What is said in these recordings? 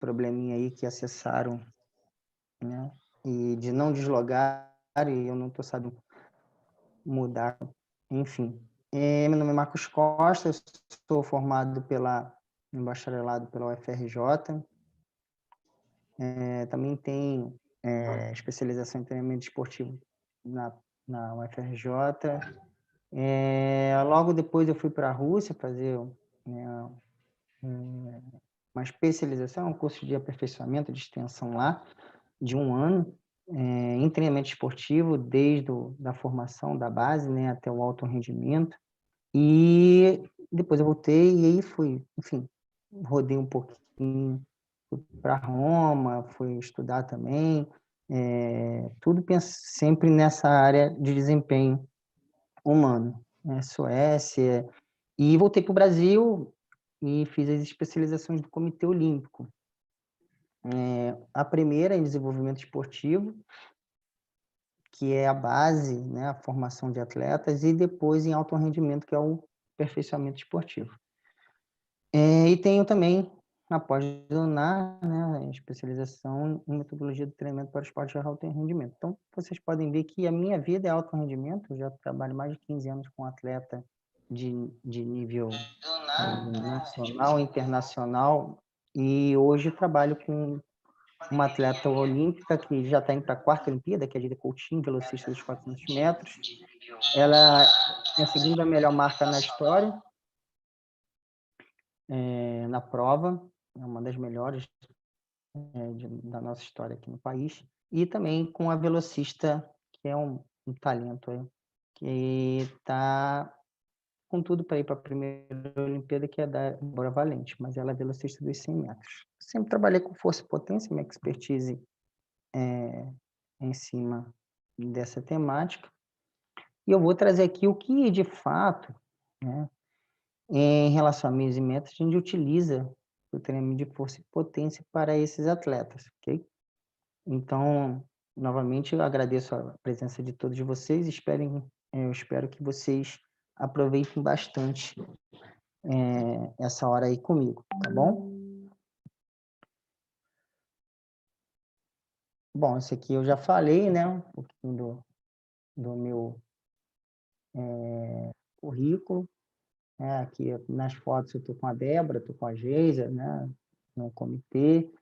probleminha aí que acessaram, né, e de não deslogar, e eu não estou sabendo mudar, enfim. Meu nome é Marcos Costa, eu sou formado em bacharelado pela UFRJ, também tenho, especialização em treinamento esportivo na UFRJ. Logo depois eu fui para a Rússia fazer, né, uma especialização, um curso de aperfeiçoamento, de extensão lá, de 1 ano, em treinamento esportivo, desde da formação da base, né, até o alto rendimento. E depois eu voltei e aí fui, enfim, rodei um pouquinho, fui para Roma, fui estudar também, tudo sempre nessa área de desempenho humano, né, Suécia. E voltei para o Brasil e fiz as especializações do Comitê Olímpico. A primeira em desenvolvimento esportivo, que é a base, né, a formação de atletas, e depois em alto rendimento, que é o aperfeiçoamento esportivo. E tenho também, após pós-graduar, né, especialização em metodologia de treinamento para esporte de alto rendimento. Então, vocês podem ver que a minha vida é alto rendimento, eu já trabalho mais de 15 anos com atleta de nível nacional, internacional, e hoje trabalho com uma atleta olímpica que já está indo para a 4ª Olimpíada, que é a Gida Coutinho, velocista dos 400 metros. Ela é a segunda melhor marca na história, na prova, é uma das melhores da nossa história aqui no país. E também com a velocista, que é um talento aí, que está com tudo para ir para a primeira Olimpíada, que é da Débora Valente, mas ela é velocista dos 100 metros. Sempre trabalhei com força e potência, minha expertise em cima dessa temática. E eu vou trazer aqui o que, de fato, né, em relação a meus e metas, a gente utiliza o treinamento de força e potência para esses atletas, ok? Então, novamente, eu agradeço a presença de todos vocês, eu espero que vocês aproveitem bastante essa hora aí comigo, tá bom? Bom, esse aqui eu já falei, né, um pouquinho do meu currículo. Aqui nas fotos eu estou com a Débora, estou com a Geisa, né, no comitê,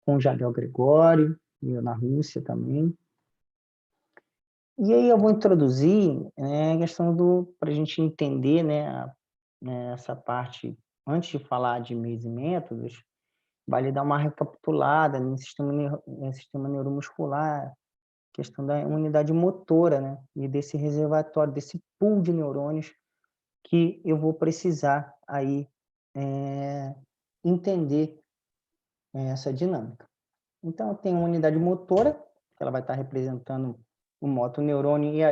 com o Jadel Gregório, e eu na Rússia também. E aí eu vou introduzir, a questão para a gente entender, né, essa parte, antes de falar de meios e métodos, vale dar uma recapitulada no sistema neuromuscular, questão da unidade motora, né, e desse reservatório, desse pool de neurônios que eu vou precisar aí entender essa dinâmica. Então, eu tenho uma unidade motora, que ela vai estar representando o motoneurônio e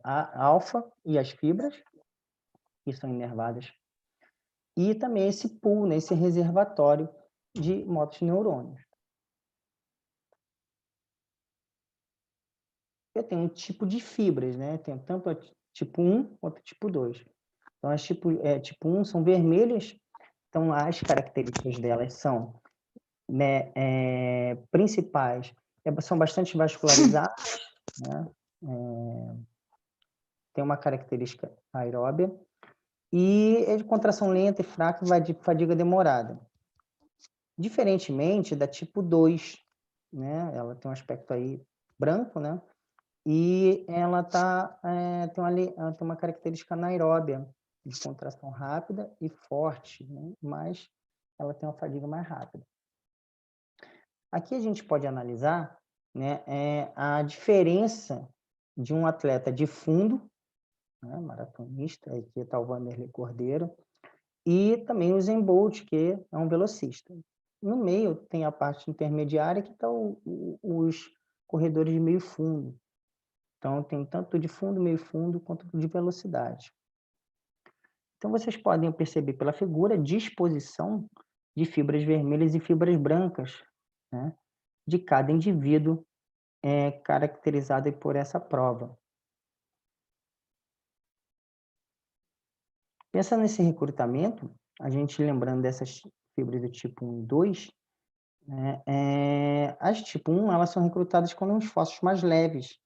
a alfa e as fibras, que são inervadas, e também esse pool, né, esse reservatório de motoneurônios. Eu tenho um tipo de fibras, né? Tenho tanto a tipo 1 quanto a tipo 2. Então, as tipo 1 são vermelhas, então as características delas são, né, principais, são bastante vascularizadas, né? Tem uma característica aeróbia, e é de contração lenta e fraca, vai de fadiga demorada. Diferentemente da tipo 2, né? Ela tem um aspecto aí branco, né? E ela tem uma característica anaeróbia, de contração rápida e forte, né? Mas ela tem uma fadiga mais rápida. Aqui a gente pode analisar, né, a diferença de um atleta de fundo, né, maratonista, aqui está o Vanderlei Cordeiro, e também o Usain Bolt, que é um velocista. No meio tem a parte intermediária, que estão os corredores de meio fundo. Então, tem tanto de fundo, meio fundo, quanto de velocidade. Então, vocês podem perceber pela figura a disposição de fibras vermelhas e fibras brancas, né, de cada indivíduo caracterizado por essa prova. Pensando nesse recrutamento, a gente lembrando dessas fibras do tipo 1 e 2, né? As tipo 1, elas são recrutadas quando é um esforços mais leves,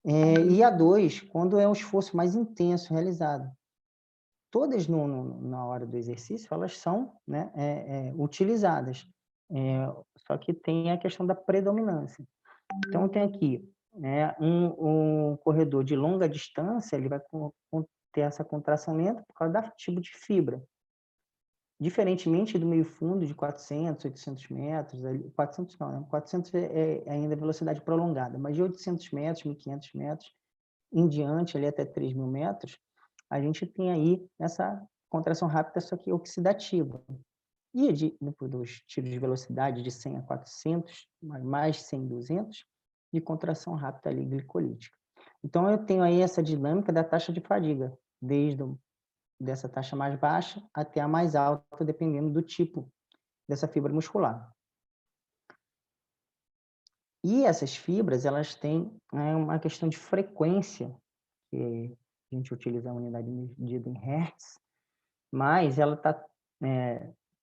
e a 2, quando é um esforço mais intenso realizado. Todas na hora do exercício, elas são, né, utilizadas, só que tem a questão da predominância. Então, tem aqui, né, um corredor de longa distância, ele vai ter essa contração lenta por causa da tipo de fibra. Diferentemente do meio fundo de 400, 800 metros, 400 não, né? 400 é ainda velocidade prolongada, mas de 800 metros, 1.500 metros em diante, ali até 3.000 metros, a gente tem aí essa contração rápida, só que oxidativa. E dos tiros de velocidade de 100 a 400, mais 100, 200, de contração rápida ali, glicolítica. Então, eu tenho aí essa dinâmica da taxa de fadiga, dessa taxa mais baixa até a mais alta, dependendo do tipo dessa fibra muscular. E essas fibras, elas têm, né, uma questão de frequência, que a gente utiliza a unidade medida em hertz, mas ela está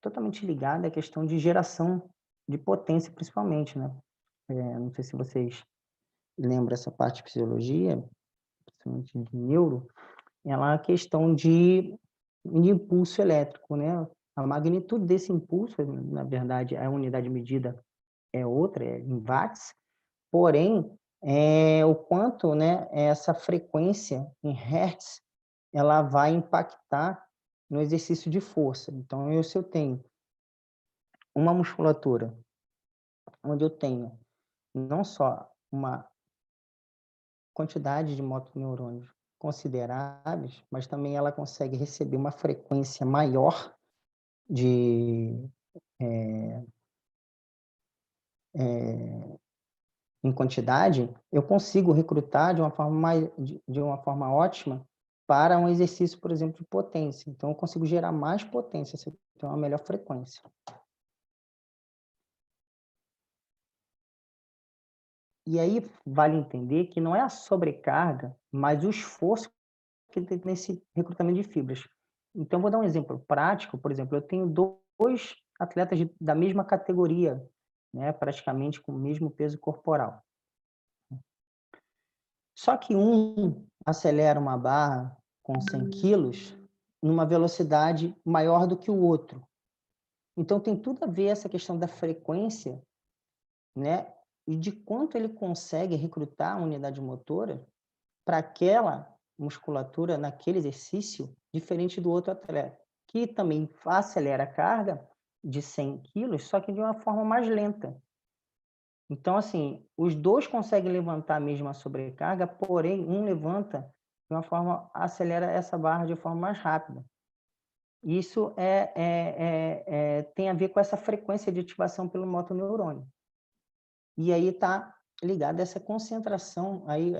totalmente ligada à questão de geração de potência, principalmente, né? Não sei se vocês lembram essa parte de fisiologia, principalmente de neuro, ela é a questão de impulso elétrico, né? A magnitude desse impulso, na verdade, a unidade medida é outra, é em watts, porém, o quanto, né, essa frequência em hertz, ela vai impactar no exercício de força. Então, se eu tenho uma musculatura onde eu tenho não só uma quantidade de motoneurônios consideráveis, mas também ela consegue receber uma frequência maior de em quantidade, eu consigo recrutar de uma forma ótima para um exercício, por exemplo, de potência. Então, eu consigo gerar mais potência se eu tenho uma melhor frequência. E aí vale entender que não é a sobrecarga, mas o esforço que tem nesse recrutamento de fibras. Então, vou dar um exemplo prático. Por exemplo, eu tenho dois atletas da mesma categoria, né, praticamente com o mesmo peso corporal. Só que um acelera uma barra com 100 quilos numa velocidade maior do que o outro. Então, tem tudo a ver essa questão da frequência, né, e de quanto ele consegue recrutar a unidade motora para aquela musculatura naquele exercício, diferente do outro atleta, que também acelera a carga de 100 quilos, só que de uma forma mais lenta. Então, assim, os dois conseguem levantar a mesma sobrecarga, porém, um levanta de uma forma, acelera essa barra de forma mais rápida. Isso tem a ver com essa frequência de ativação pelo motoneurônio. E aí está ligado a essa concentração, aí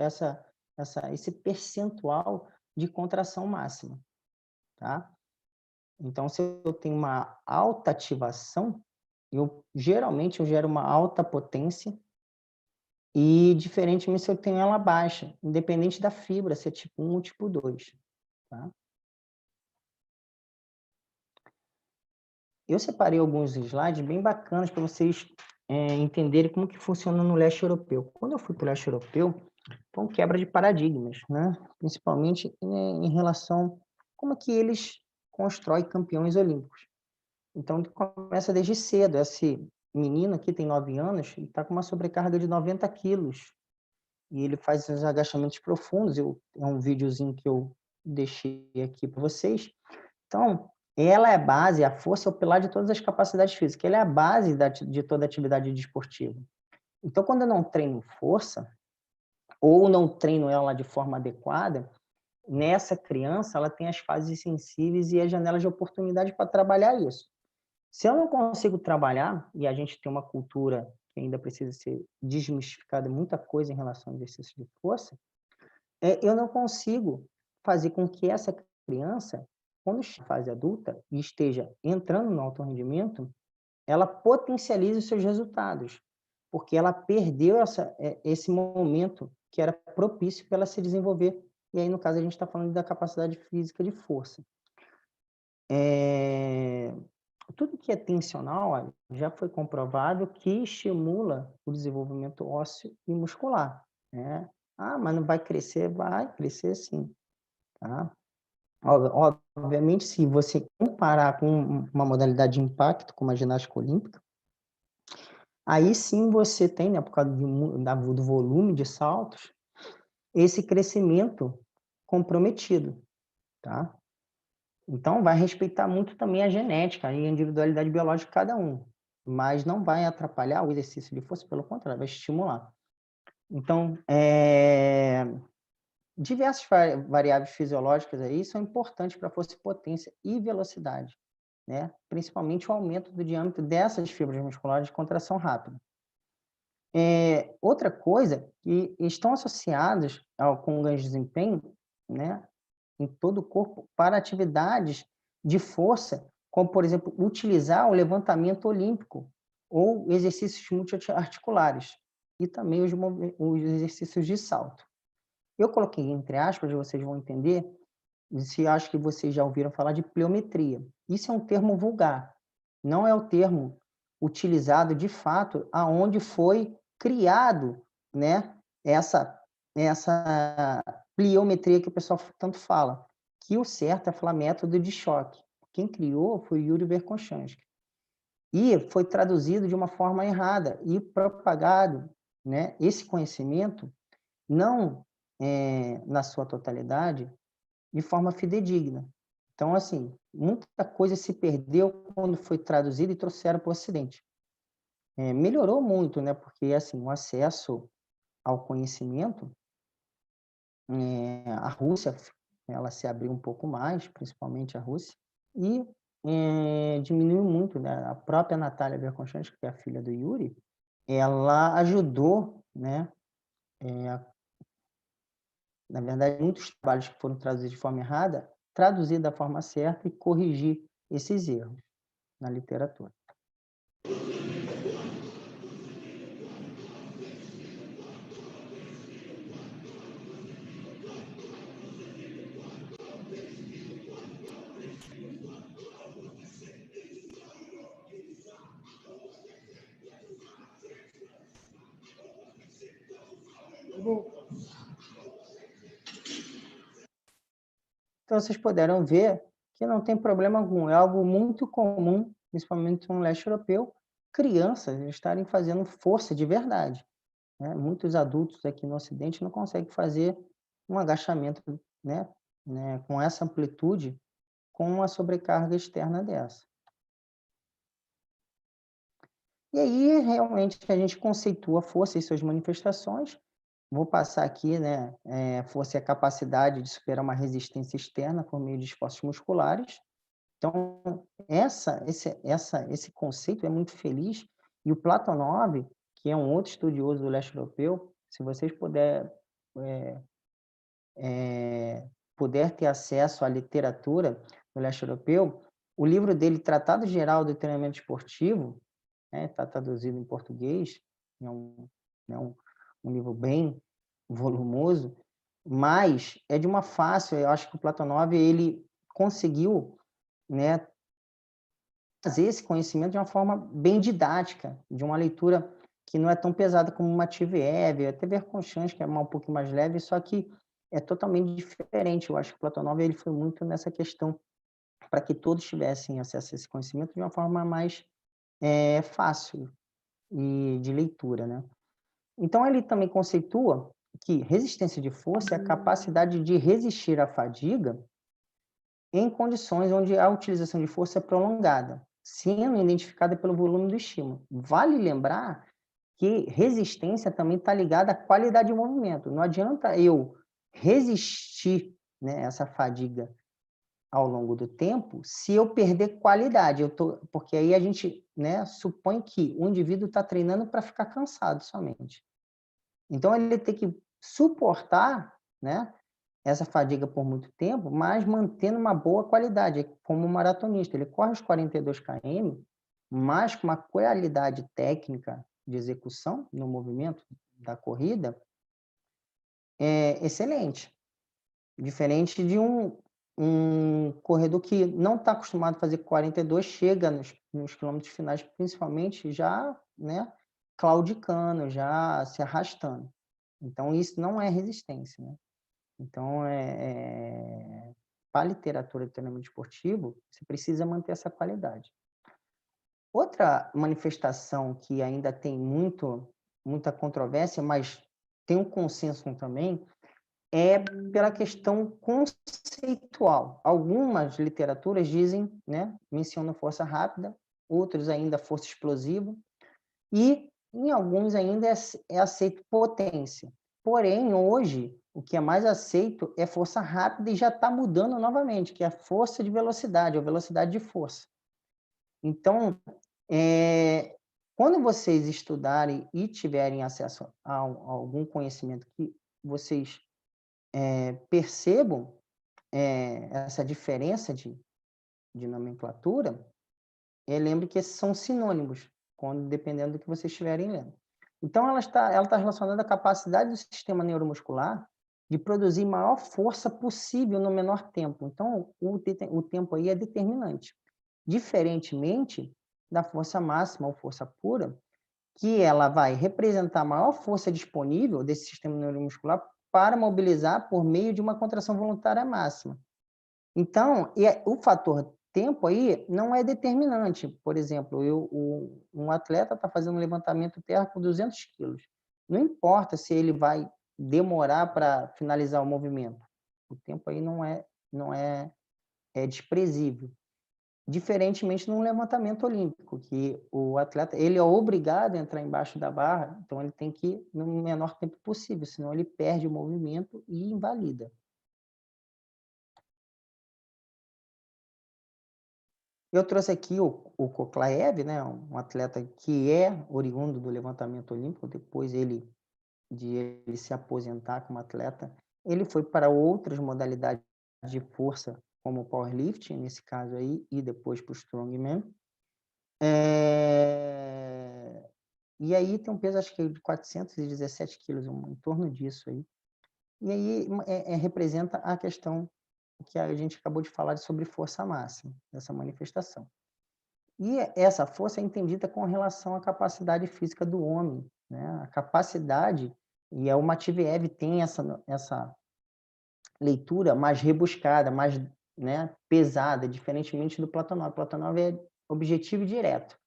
esse percentual de contração máxima, tá? Então, se eu tenho uma alta ativação, geralmente eu gero uma alta potência, e diferentemente se eu tenho ela baixa, independente da fibra, se é tipo 1 ou tipo 2, tá? Eu separei alguns slides bem bacanas para vocês entenderem como que funciona no leste europeu. Quando eu fui para o leste europeu, foi uma quebra de paradigmas, né? Principalmente em relação a como que eles constroem campeões olímpicos. Então, começa desde cedo. Esse menino aqui tem 9 anos, ele está com uma sobrecarga de 90 quilos. E ele faz esses agachamentos profundos. É um videozinho que eu deixei aqui para vocês. Então, ela é a base, a força é o pilar de todas as capacidades físicas. Ela é a base de toda atividade desportiva. Então, quando eu não treino força, ou não treino ela de forma adequada, nessa criança, ela tem as fases sensíveis e as janelas de oportunidade para trabalhar isso. Se eu não consigo trabalhar, e a gente tem uma cultura que ainda precisa ser desmistificada, muita coisa em relação ao exercício de força, eu não consigo fazer com que essa criança, quando esteja na fase adulta e esteja entrando no alto rendimento, ela potencialize os seus resultados, porque ela perdeu esse momento que era propício para ela se desenvolver. E aí, no caso, a gente está falando da capacidade física de força. tudo que é tensional, olha, já foi comprovado que estimula o desenvolvimento ósseo e muscular, né? Ah, mas não vai crescer? Vai crescer sim, tá? Obviamente, se você comparar com uma modalidade de impacto, como a ginástica olímpica, aí sim você tem, né, por causa do volume de saltos, esse crescimento comprometido, tá? Então, vai respeitar muito também a genética e a individualidade biológica de cada um, mas não vai atrapalhar o exercício de força, pelo contrário, vai estimular. Então, diversas variáveis fisiológicas aí são importantes para força e potência e velocidade, né? Principalmente o aumento do diâmetro dessas fibras musculares de contração rápida. Outra coisa, que estão associados com ganhos de desempenho, né, em todo o corpo para atividades de força, como, por exemplo, utilizar o levantamento olímpico ou exercícios multiarticulares e também os exercícios de salto. Eu coloquei entre aspas, vocês vão entender, se acho que vocês já ouviram falar de pliometria. Isso é um termo vulgar, não é o termo utilizado de fato aonde foi criado, né, essa pliometria que o pessoal tanto fala, que o certo é falar método de choque. Quem criou foi Yuri Verkhoshansky. E foi traduzido de uma forma errada e propagado, né, esse conhecimento não na sua totalidade, de forma fidedigna. Então, assim, muita coisa se perdeu quando foi traduzido e trouxeram para o Ocidente. Melhorou muito, né? Porque, assim, o acesso ao conhecimento, a Rússia, ela se abriu um pouco mais, principalmente a Rússia, e diminuiu muito, né? A própria Natália Verkhoshansky, que é a filha do Yuri, ela ajudou, né? Na verdade, muitos trabalhos que foram traduzidos de forma errada, traduzir da forma certa e corrigir esses erros na literatura. Então, vocês puderam ver que não tem problema algum. É algo muito comum, principalmente no leste europeu, crianças estarem fazendo força de verdade, né? Muitos adultos aqui no Ocidente não conseguem fazer um agachamento, né, com essa amplitude, com uma sobrecarga externa dessa. E aí, realmente, a gente conceitua a força e suas manifestações. Vou passar aqui, né, força é a capacidade de superar uma resistência externa por meio de esforços musculares. Então, esse conceito é muito feliz. E o Platonov, que é um outro estudioso do leste europeu, se vocês puder ter acesso à literatura do leste europeu, o livro dele, Tratado Geral do Treinamento Esportivo, está traduzido em português, é um livro bem volumoso, mas é de uma fácil, eu acho que o Platonov, ele conseguiu, né, trazer esse conhecimento de uma forma bem didática, de uma leitura que não é tão pesada como uma Matveev, até Verkhoshansky, que é um pouquinho mais leve, só que é totalmente diferente. Eu acho que o Platonov ele foi muito nessa questão para que todos tivessem acesso a esse conhecimento de uma forma mais fácil e de leitura, né? Então, ele também conceitua que resistência de força é a capacidade de resistir à fadiga em condições onde a utilização de força é prolongada, sendo identificada pelo volume do estímulo. Vale lembrar que resistência também está ligada à qualidade de movimento. Não adianta eu resistir, né, essa fadiga ao longo do tempo se eu perder qualidade. Porque aí a gente, né, supõe que o indivíduo está treinando para ficar cansado somente. Então, ele tem que suportar, né, essa fadiga por muito tempo, mas mantendo uma boa qualidade, como um maratonista. Ele corre os 42 km, mas com uma qualidade técnica de execução no movimento da corrida excelente. Diferente de um um corredor que não está acostumado a fazer 42 chega nos quilômetros finais, principalmente, já, né, claudicando, já se arrastando. Então, isso não é resistência, né? Então, para a literatura de treinamento esportivo, você precisa manter essa qualidade. Outra manifestação que ainda tem muita controvérsia, mas tem um consenso também, é pela questão conceitual. Algumas literaturas dizem, né, mencionam força rápida, outros ainda força explosiva, e em alguns ainda é aceito potência. Porém, hoje, o que é mais aceito é força rápida e já está mudando novamente, que é a força de velocidade, ou velocidade de força. Então, quando vocês estudarem e tiverem acesso a algum conhecimento que vocês percebam essa diferença de nomenclatura, lembre que esses são sinônimos, dependendo do que vocês estiverem lendo. Então, ela está relacionada à capacidade do sistema neuromuscular de produzir maior força possível no menor tempo. Então, o tempo aí é determinante. Diferentemente da força máxima ou força pura, que ela vai representar a maior força disponível desse sistema neuromuscular para mobilizar por meio de uma contração voluntária máxima. Então, o fator tempo aí não é determinante. Por exemplo, um atleta está fazendo um levantamento terra com 200 quilos. Não importa se ele vai demorar para finalizar o movimento. O tempo aí não é desprezível. Diferentemente num levantamento olímpico, que o atleta ele é obrigado a entrar embaixo da barra, então ele tem que ir no menor tempo possível, senão ele perde o movimento e invalida. Eu trouxe aqui o Koklaev, né, um atleta que é oriundo do levantamento olímpico, depois de ele se aposentar como atleta, ele foi para outras modalidades de força, como o powerlifting, nesse caso aí, e depois para o strongman. E aí tem um peso, acho que de 417 quilos, em torno disso aí. E aí representa a questão que a gente acabou de falar sobre força máxima, dessa manifestação. E essa força é entendida com relação à capacidade física do homem, né? A capacidade, e o Matveev tem essa leitura mais rebuscada, mais, né, pesada, diferentemente do Platonov. Platonov é objetivo e direto.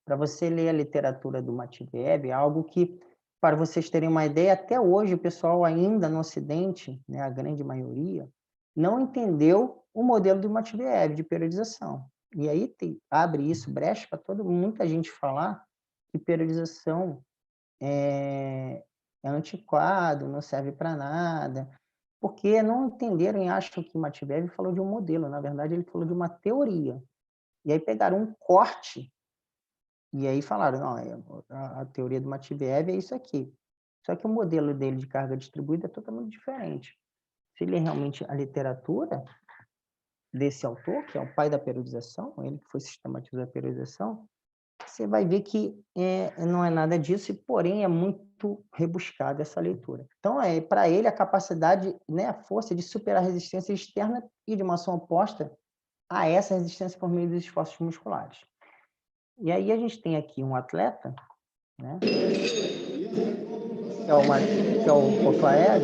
Para você ler a literatura do Matveev, é algo que, para vocês terem uma ideia, até hoje o pessoal ainda no Ocidente, né, a grande maioria, não entendeu o modelo do Matveev de periodização. E aí abre isso, brecha para muita gente falar que periodização é antiquado, não serve para nada, porque não entenderam e acham que Matveev falou de um modelo. Na verdade, ele falou de uma teoria. E aí pegaram um corte e aí falaram, não, a teoria do Matveev é isso aqui. Só que o modelo dele de carga distribuída é totalmente diferente. Se ler realmente a literatura desse autor, que é o pai da periodização, ele que foi sistematizar a periodização, você vai ver que não é nada disso, e porém é muito rebuscada essa leitura. Então, para ele, a capacidade, né, a força de superar a resistência externa e de uma ação oposta a essa resistência por meio dos esforços musculares. E aí a gente tem aqui um atleta, né, que é o Koklaev.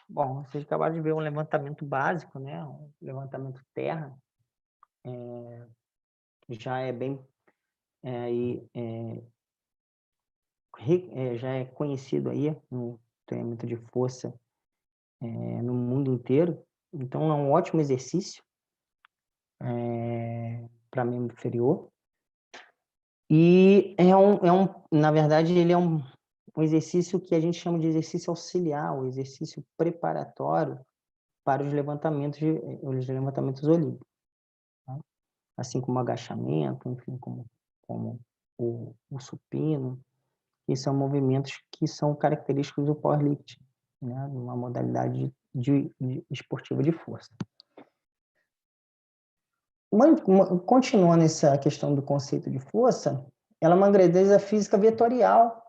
Bom, vocês acabaram de ver um levantamento básico, né? Um levantamento terra, que já é bem já é conhecido aí no treinamento de força no mundo inteiro. Então, é um ótimo exercício para membro inferior. E na verdade, ele é um exercício que a gente chama de exercício auxiliar, o exercício preparatório para os levantamentos olímpicos, tá? Assim como agachamento, enfim, como o supino, que são movimentos que são característicos do powerlifting, né? Uma modalidade esportiva de força. Continuando essa questão do conceito de força, ela é uma grandeza física vetorial,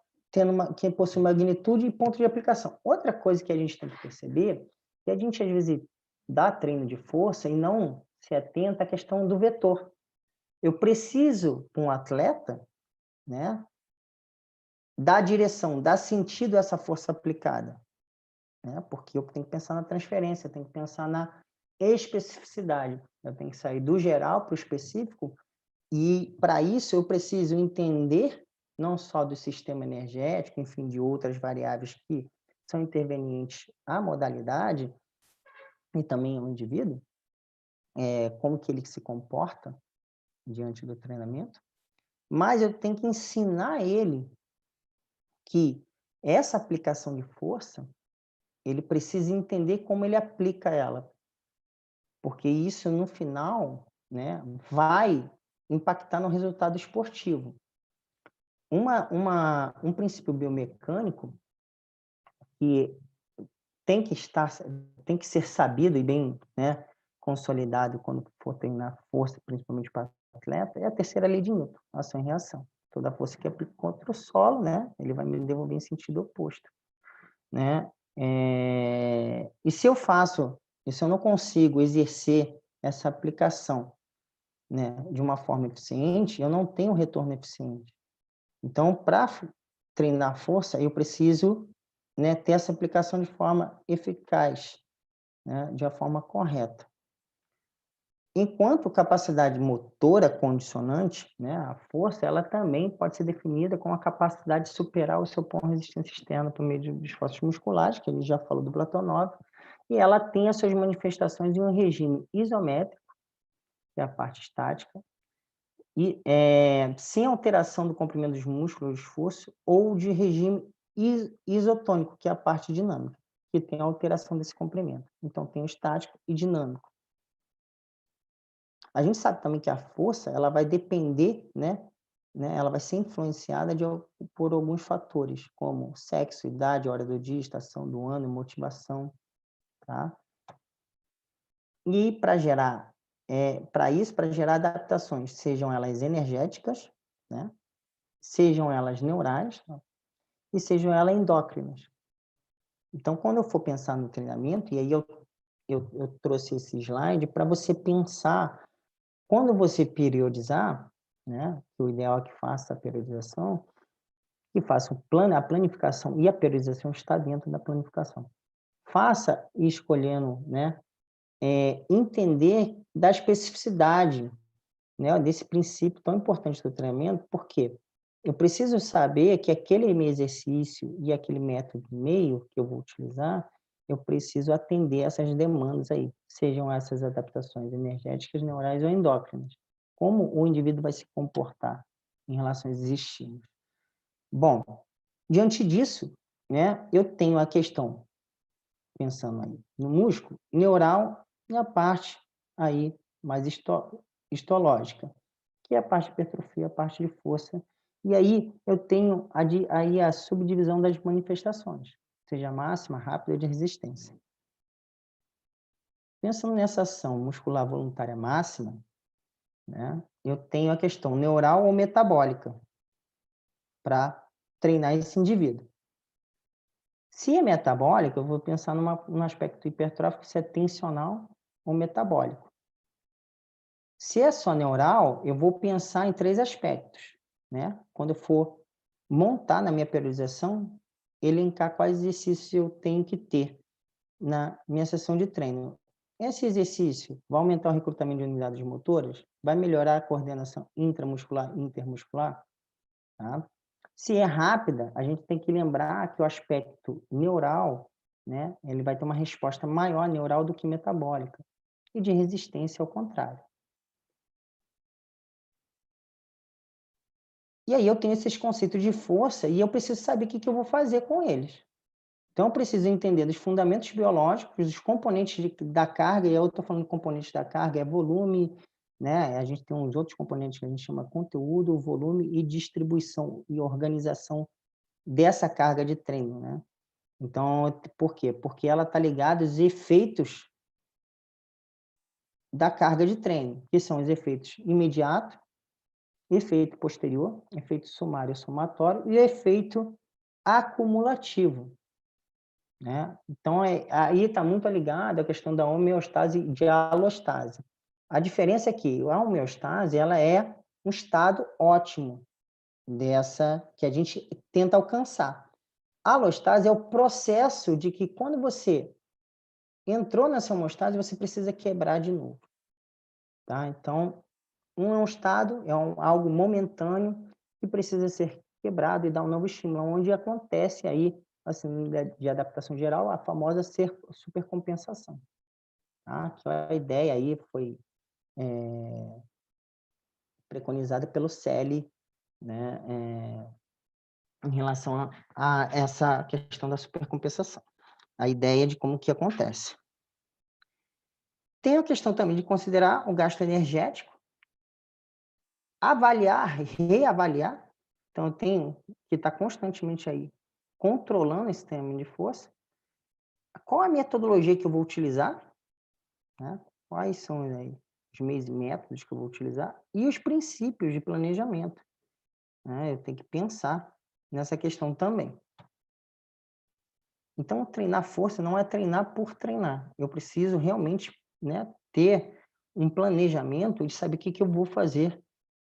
que possui magnitude e ponto de aplicação. Outra coisa que a gente tem que perceber é que a gente, às vezes, dá treino de força e não se atenta à questão do vetor. Eu preciso, para um atleta, né, dar direção, dar sentido a essa força aplicada, né? Porque eu tenho que pensar na transferência, eu tenho que pensar na especificidade. Eu tenho que sair do geral para o específico, e para isso eu preciso entender não só do sistema energético, enfim, de outras variáveis que são intervenientes à modalidade e também ao indivíduo, como que ele se comporta diante do treinamento, mas eu tenho que ensinar ele que essa aplicação de força, ele precisa entender como ele aplica ela, porque isso, no final, né, vai impactar no resultado esportivo. Um princípio biomecânico que tem que ser sabido e bem, né, consolidado quando for treinar força, principalmente para atleta, é a terceira lei de Newton, ação e reação. Toda força que aplico contra o solo, né, ele vai me devolver em sentido oposto, né? E se eu não consigo exercer essa aplicação, né, de uma forma eficiente, eu não tenho retorno eficiente. Então, para treinar força, eu preciso, né, ter essa aplicação de forma eficaz, né, de uma forma correta. Enquanto capacidade motora condicionante, né, a força, ela também pode ser definida como a capacidade de superar o seu ponto de resistência externa por meio de esforços musculares, que a gente já falou do Platonov, e ela tem as suas manifestações em um regime isométrico, que é a parte estática, e sem alteração do comprimento dos músculos, do esforço, ou de regime isotônico, que é a parte dinâmica, que tem a alteração desse comprimento. Então, tem o estático e dinâmico. A gente sabe também que a força, ela vai depender, né, ela vai ser influenciada por alguns fatores, como sexo, idade, hora do dia, estação do ano, motivação, tá? E para gerar adaptações, sejam elas energéticas, né, sejam elas neurais, e sejam elas endócrinas. Então, quando eu for pensar no treinamento, e aí eu trouxe esse slide para você pensar, quando você periodizar, né, o ideal é que faça a periodização, que faça a planificação, e a periodização está dentro da planificação. Faça escolhendo, né, entender da especificidade, né, desse princípio tão importante do treinamento, porque eu preciso saber que aquele meu exercício e aquele método meio que eu vou utilizar, eu preciso atender essas demandas aí, sejam essas adaptações energéticas, neurais ou endócrinas. Como o indivíduo vai se comportar em relação a esses estímulos? Bom, diante disso, né, eu tenho a questão, pensando aí no músculo, neural e a parte aí mais histológica, que é a parte de hipertrofia, a parte de força. E aí eu tenho aí a subdivisão das manifestações, seja máxima, rápida ou de resistência. Pensando nessa ação muscular voluntária máxima, né, eu tenho a questão neural ou metabólica para treinar esse indivíduo. Se é metabólico, eu vou pensar num aspecto hipertrófico, se é tensional ou metabólico. Se é só neural, eu vou pensar em 3 aspectos, né? Quando eu for montar na minha periodização, elencar quais exercícios eu tenho que ter na minha sessão de treino. esse exercício vai aumentar o recrutamento de unidades motoras? Vai melhorar a coordenação intramuscular e intermuscular? Tá? Se é rápida, a gente tem que lembrar que o aspecto neural, né, ele vai ter uma resposta maior neural do que metabólica, e de resistência ao contrário. E aí eu tenho esses conceitos de força e eu preciso saber o que eu vou fazer com eles. Então eu preciso entender dos fundamentos biológicos, dos componentes da carga, e eu estou falando de componentes da carga, é volume, né? A gente tem uns outros componentes que a gente chama conteúdo, volume e distribuição e organização dessa carga de treino, né? Então, por quê? Porque ela está ligada aos efeitos da carga de treino, que são os efeitos imediato, efeito posterior, efeito sumário somatório e efeito acumulativo, né? Então, aí está muito ligado à questão da homeostase e de alostase. A diferença é que a homeostase ela é um estado ótimo dessa que a gente tenta alcançar. A alostase é o processo de que quando você entrou nessa homeostase, você precisa quebrar de novo. Tá? Então, um é um estado, algo momentâneo que precisa ser quebrado e dar um novo estímulo, onde acontece aí, assim, de adaptação geral, a famosa supercompensação. Tá? Que a ideia aí foi preconizada pelo Selle, né, em relação a essa questão da supercompensação. A ideia de como que acontece. Tem a questão também de considerar o gasto energético, avaliar, reavaliar. Então, eu tenho que estar constantemente aí controlando esse treinamento de força. Qual a metodologia que eu vou utilizar? Né? Quais são aí os meios e métodos que eu vou utilizar? E os princípios de planejamento. Né? Eu tenho que pensar nessa questão também. Então, treinar força não é treinar por treinar. Eu preciso realmente, né, ter um planejamento de saber o que eu vou fazer,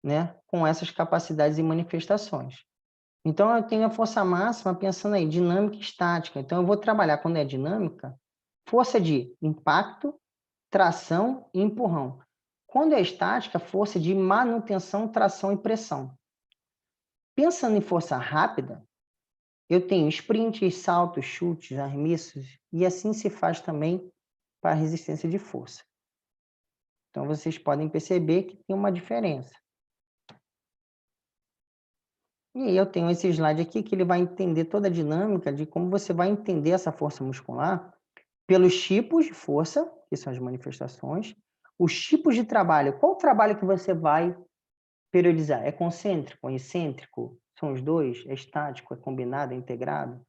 né, com essas capacidades e manifestações. Então, eu tenho a força máxima pensando aí, dinâmica e estática. Então, eu vou trabalhar, quando é dinâmica, força de impacto, tração e empurrão. Quando é estática, força de manutenção, tração e pressão. Pensando em força rápida, eu tenho sprints, saltos, chutes, arremessos, e assim se faz também para a resistência de força. Então, vocês podem perceber que tem uma diferença. E aí eu tenho esse slide aqui que ele vai entender toda a dinâmica de como você vai entender essa força muscular pelos tipos de força, que são as manifestações, os tipos de trabalho. Qual o trabalho que você vai periodizar? É concêntrico, é excêntrico? São os dois? É estático, é combinado, é integrado?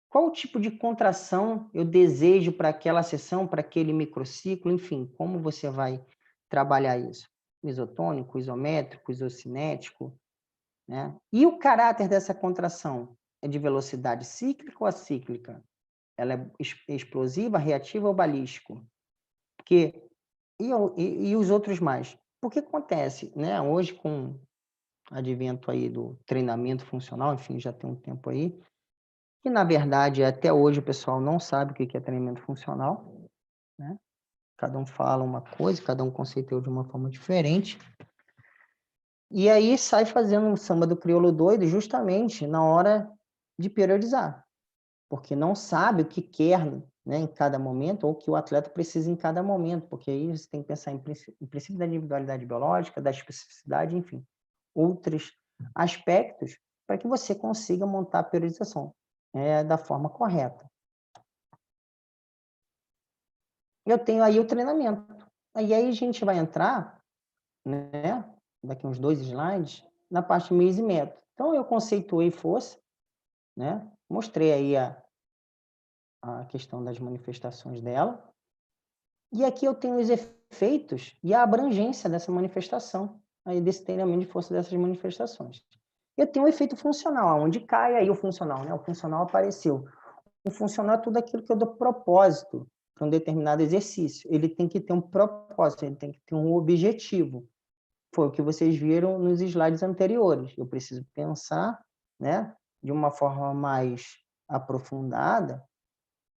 Qual o tipo de contração eu desejo para aquela sessão, para aquele microciclo? Enfim, como você vai trabalhar isso? Isotônico, isométrico, isocinético? Né? E o caráter dessa contração? É de velocidade cíclica ou acíclica? Ela é explosiva, reativa ou balístico? Porque, e os outros mais? O que acontece, né? Hoje, com o advento aí do treinamento funcional, enfim, já tem um tempo aí, que na verdade até hoje o pessoal não sabe o que é treinamento funcional, né? Cada um fala uma coisa, cada um conceituou de uma forma diferente. E aí sai fazendo um samba do crioulo doido justamente na hora de periodizar, porque não sabe o que quer, né, em cada momento, ou o que o atleta precisa em cada momento, porque aí você tem que pensar em princípio da individualidade biológica, da especificidade, enfim, outros aspectos para que você consiga montar a periodização da forma correta. Eu tenho aí o treinamento. Aí a gente vai entrar, né, daqui uns 2 slides, na parte de meios e métodos. Então, eu conceituei força, né, mostrei aí a questão das manifestações dela, e aqui eu tenho os efeitos e a abrangência dessa manifestação, aí desse treinamento de força dessas manifestações. Eu tenho um efeito funcional, onde cai aí o funcional, né? O funcional apareceu. O funcional é tudo aquilo que eu dou propósito para um determinado exercício. Ele tem que ter um propósito, ele tem que ter um objetivo. Foi o que vocês viram nos slides anteriores. Eu preciso pensar, né, de uma forma mais aprofundada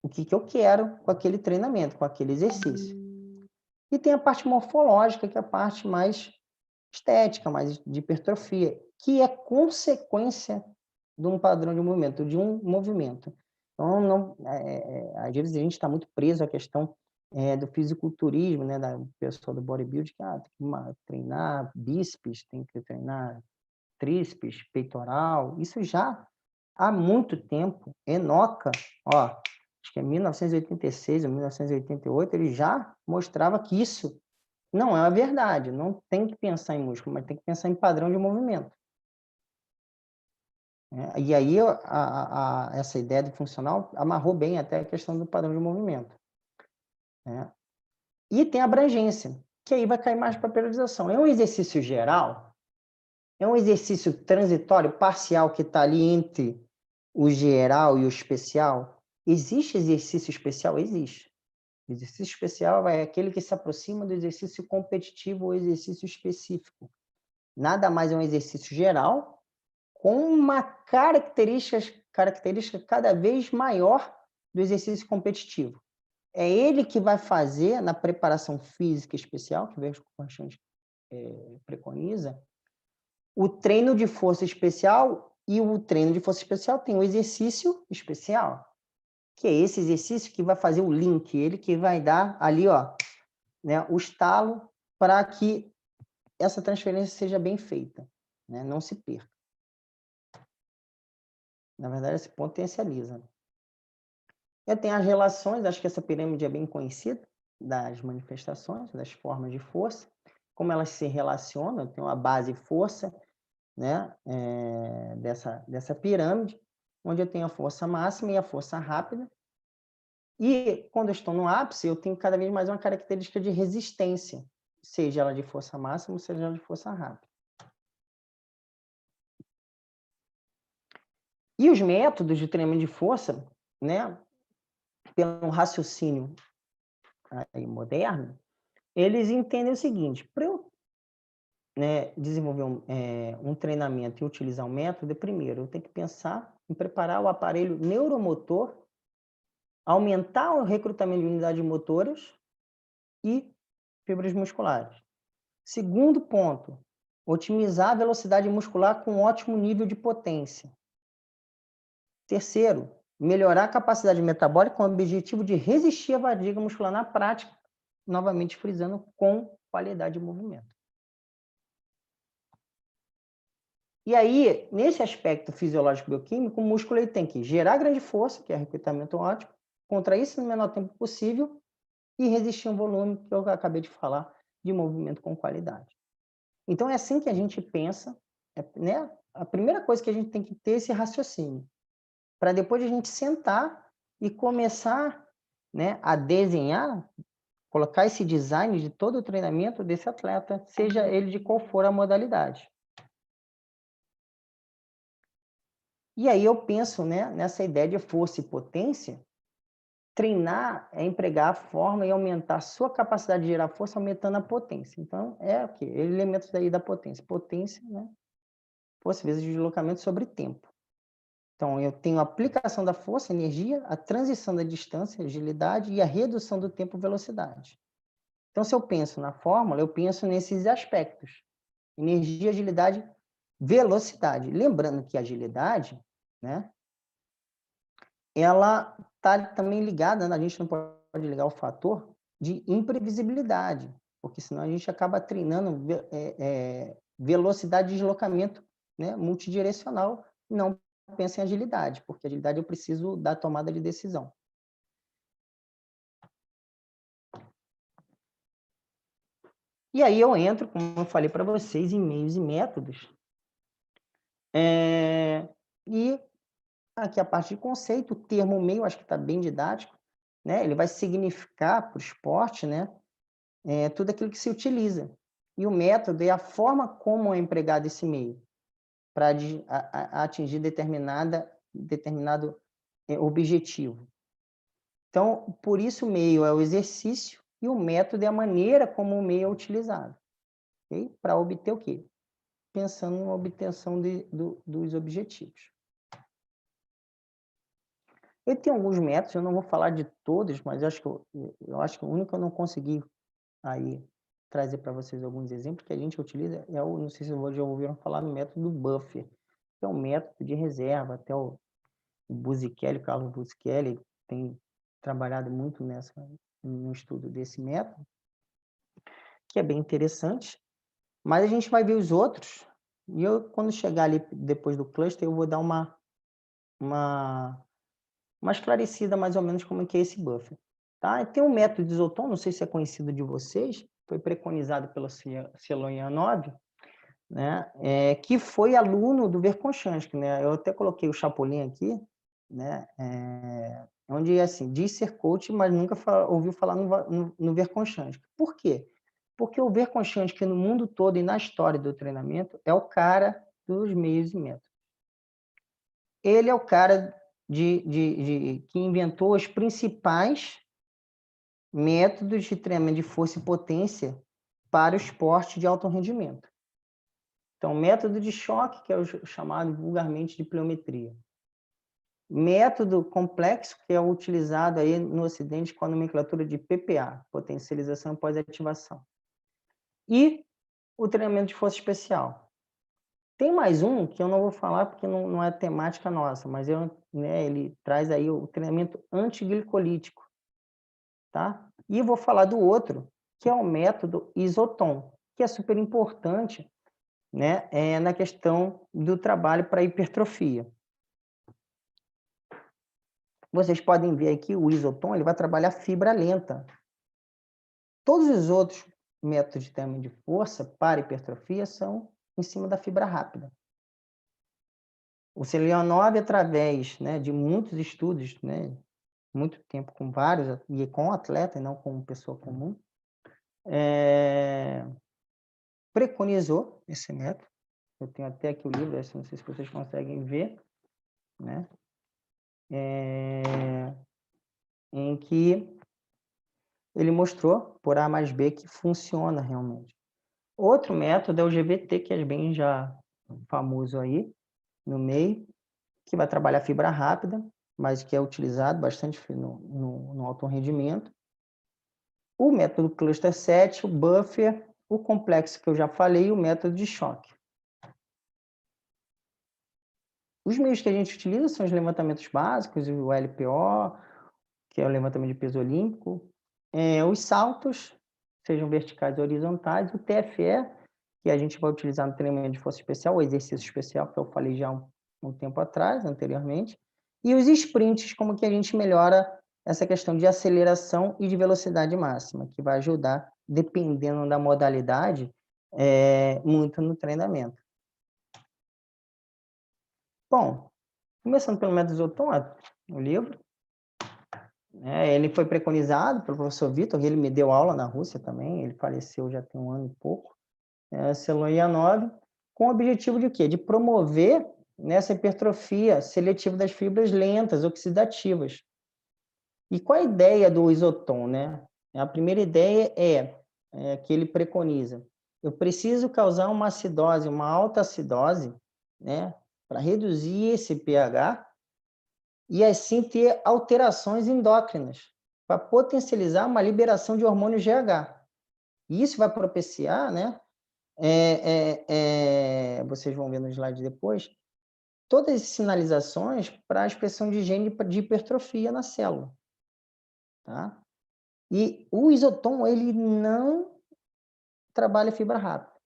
o que eu quero com aquele treinamento, com aquele exercício. E tem a parte morfológica, que é a parte mais estética, mais de hipertrofia, que é consequência de um padrão de movimento, de um movimento. Então, não, às vezes a gente está muito preso à questão do fisiculturismo, né, da pessoa do bodybuilding, que tem que treinar bíceps, tem que treinar tríceps, peitoral. Isso já há muito tempo. Enoca, acho que é 1986 ou 1988, ele já mostrava que isso não é a verdade. Não tem que pensar em músculo, mas tem que pensar em padrão de movimento. E aí essa ideia do funcional amarrou bem até a questão do padrão de movimento. E tem a abrangência, que aí vai cair mais para a periodização. É um exercício geral? É um exercício transitório, parcial, que está ali entre o geral e o especial? Existe exercício especial? Existe. O exercício especial é aquele que se aproxima do exercício competitivo ou exercício específico. Nada mais é um exercício geral com uma característica cada vez maior do exercício competitivo. É ele que vai fazer, na preparação física especial, que o Corchans preconiza, o treino de força especial, e o treino de força especial tem o exercício especial, que é esse exercício que vai fazer o link, ele que vai dar ali, o estalo para que essa transferência seja bem feita, não se perca. Na verdade, esse potencializa. Eu tenho as relações, acho que essa pirâmide é bem conhecida, das manifestações, das formas de força, como elas se relacionam. Eu tenho a base força, dessa pirâmide, onde eu tenho a força máxima e a força rápida. E quando eu estou no ápice, eu tenho cada vez mais uma característica de resistência, seja ela de força máxima ou seja ela de força rápida. E os métodos de treinamento de força, pelo raciocínio moderno, eles entendem o seguinte: para eu desenvolver um treinamento e utilizar um método, primeiro eu tenho que pensar em preparar o aparelho neuromotor, aumentar o recrutamento de unidades motoras e fibras musculares. Segundo ponto, otimizar a velocidade muscular com ótimo nível de potência. Terceiro, melhorar a capacidade metabólica com o objetivo de resistir à fadiga muscular na prática, novamente frisando, com qualidade de movimento. E aí, nesse aspecto fisiológico bioquímico, o músculo ele tem que gerar grande força, que é recrutamento ótimo, contrair isso no menor tempo possível e resistir a um volume que eu acabei de falar, de movimento com qualidade. Então, é assim que a gente pensa, A primeira coisa que a gente tem que ter esse raciocínio, para depois a gente sentar e começar a desenhar, colocar esse design de todo o treinamento desse atleta, seja ele de qual for a modalidade. E aí eu penso nessa ideia de força e potência. Treinar é empregar a forma e aumentar a sua capacidade de gerar força, aumentando a potência. Então, é o quê? Elementos daí da potência. Potência, força vezes deslocamento sobre tempo. Então, eu tenho a aplicação da força, energia, a transição da distância, agilidade e a redução do tempo, velocidade. Então, se eu penso na fórmula, eu penso nesses aspectos. Energia, agilidade, velocidade. Lembrando que a agilidade, ela está também ligada, a gente não pode ligar o fator de imprevisibilidade, porque senão a gente acaba treinando velocidade de deslocamento multidirecional, não pensa em agilidade, porque agilidade eu preciso da tomada de decisão. E aí eu entro, como eu falei para vocês, em meios e métodos. E aqui a parte de conceito, o termo meio, acho que está bem didático, ele vai significar para o esporte, tudo aquilo que se utiliza. E o método é a forma como é empregado esse meio para atingir determinado objetivo. Então, por isso o meio é o exercício e o método é a maneira como o meio é utilizado. Okay? Para obter o quê? Pensando na obtenção dos objetivos. Eu tenho alguns métodos, eu não vou falar de todos, mas eu acho que o único que eu não consegui aí trazer para vocês alguns exemplos que a gente utiliza é o, não sei se vocês já ouviram falar no método buffer, que é um método de reserva, até o Buzichelli, Carlos Buzichelli, tem trabalhado muito no estudo desse método, que é bem interessante, mas a gente vai ver os outros, e eu, quando chegar ali depois do cluster, eu vou dar uma esclarecida mais ou menos como é que é esse buffer. Tá? E tem um método de Isoton, não sei se é conhecido de vocês, foi preconizado pela Celoyan-9, né? Que foi aluno do Verkhoshansky, né? Eu até coloquei o Chapolin aqui, né? Onde, assim, diz ser coach, mas nunca ouviu falar no Verkhoshansky. Por quê? Porque o Verkhoshansky, no mundo todo e na história do treinamento, é o cara dos meios e métodos. Ele é o cara que inventou os principais métodos de treinamento de força e potência para o esporte de alto rendimento. Então, método de choque, que é o chamado vulgarmente de pliometria. Método complexo, que é utilizado aí no Ocidente com a nomenclatura de PPA, potencialização pós-ativação. E o treinamento de força especial. Tem mais um que eu não vou falar porque não é temática nossa, mas ele traz aí o treinamento antiglicolítico, tá? E eu vou falar do outro, que é o método Isoton, que é super importante, né, na questão do trabalho para hipertrofia. Vocês podem ver aqui o Isoton, ele vai trabalhar fibra lenta. Todos os outros métodos de treinamento de força para hipertrofia são em cima da fibra rápida. O Celoyan-9, através, né, de muitos estudos, né, muito tempo com vários, e com atleta e não com pessoa comum, preconizou esse método. Eu tenho até aqui o livro, não sei se vocês conseguem ver, né? Em que ele mostrou, por A mais B, que funciona realmente. Outro método é o GVT, que é bem já famoso aí no meio, que vai trabalhar fibra rápida, mas que é utilizado bastante no alto rendimento. O método Cluster 7, o Buffer, o complexo que eu já falei e o método de choque. Os meios que a gente utiliza são os levantamentos básicos, o LPO, que é o levantamento de peso olímpico, os saltos, sejam verticais ou horizontais, o TFE, que a gente vai utilizar no treinamento de força especial, o exercício especial, que eu falei já um tempo atrás, anteriormente, e os sprints, como que a gente melhora essa questão de aceleração e de velocidade máxima, que vai ajudar, dependendo da modalidade, muito no treinamento. Bom, começando pelo método Isoton, o livro, ele foi preconizado pelo professor Vitor, ele me deu aula na Rússia também, ele faleceu já tem 1 ano e pouco, Celoyan-9, com o objetivo de quê? De promover essa hipertrofia seletiva das fibras lentas, oxidativas. E qual a ideia do Isoton, né? A primeira ideia é que ele preconiza. Eu preciso causar uma acidose, uma alta acidose, né, para reduzir esse pH e assim ter alterações endócrinas, para potencializar uma liberação de hormônio GH. E isso vai propiciar, né, vocês vão ver no slide depois, todas as sinalizações para a expressão de gene de hipertrofia na célula. Tá? E o Isoton, ele não trabalha fibra rápida.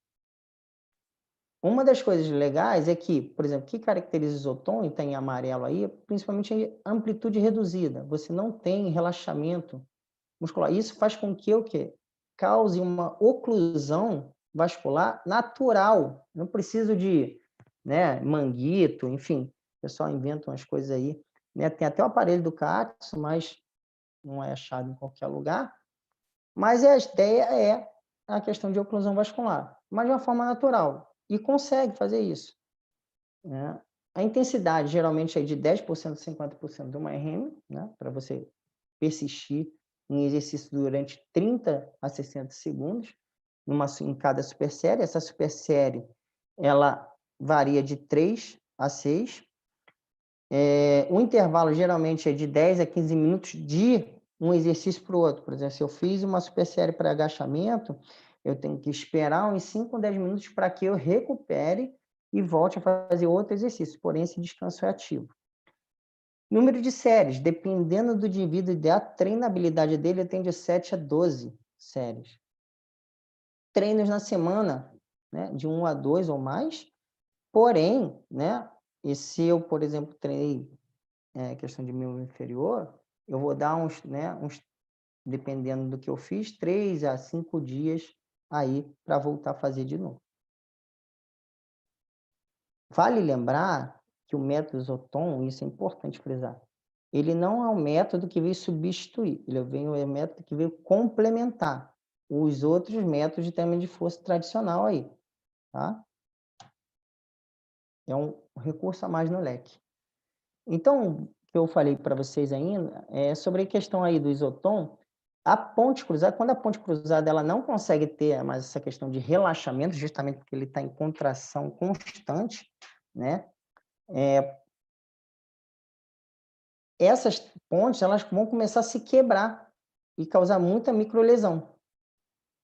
Uma das coisas legais é que, por exemplo, o que caracteriza o Isoton, e está em amarelo aí, principalmente a amplitude reduzida. Você não tem relaxamento muscular. Isso faz com que o quê? Cause uma oclusão vascular natural. Não preciso de, né, manguito, enfim. O pessoal inventa umas coisas aí. Né? Tem até o aparelho do Katsu, mas não é achado em qualquer lugar. Mas a ideia é a questão de oclusão vascular, mas de uma forma natural. E consegue fazer isso. Né? A intensidade geralmente é de 10% a 50% de uma RM, né? Para você persistir em exercício durante 30 a 60 segundos, em cada supersérie. Essa supersérie ela varia de 3 a 6. O intervalo geralmente é de 10 a 15 minutos de um exercício para o outro. Por exemplo, se eu fiz uma super série para agachamento, eu tenho que esperar uns 5 ou 10 minutos para que eu recupere e volte a fazer outro exercício, porém esse descanso é ativo. Número de séries, dependendo do indivíduo e da treinabilidade dele, eu tenho de 7 a 12 séries. Treinos na semana, né, de 1 a 2 ou mais, porém, né, e se eu, por exemplo, treinei questão de membro inferior, eu vou dar dependendo do que eu fiz, 3 a 5 dias aí para voltar a fazer de novo. Vale lembrar que o método Zoton, isso é importante frisar, ele não é um método que veio substituir, ele é um método que veio complementar os outros métodos de treinamento de força tradicional aí, tá? É um recurso a mais no leque. Então, o que eu falei para vocês ainda é sobre a questão aí do Isoton, a ponte cruzada, quando a ponte cruzada ela não consegue ter mais essa questão de relaxamento, justamente porque ele está em contração constante, né? Essas pontes elas vão começar a se quebrar e causar muita microlesão.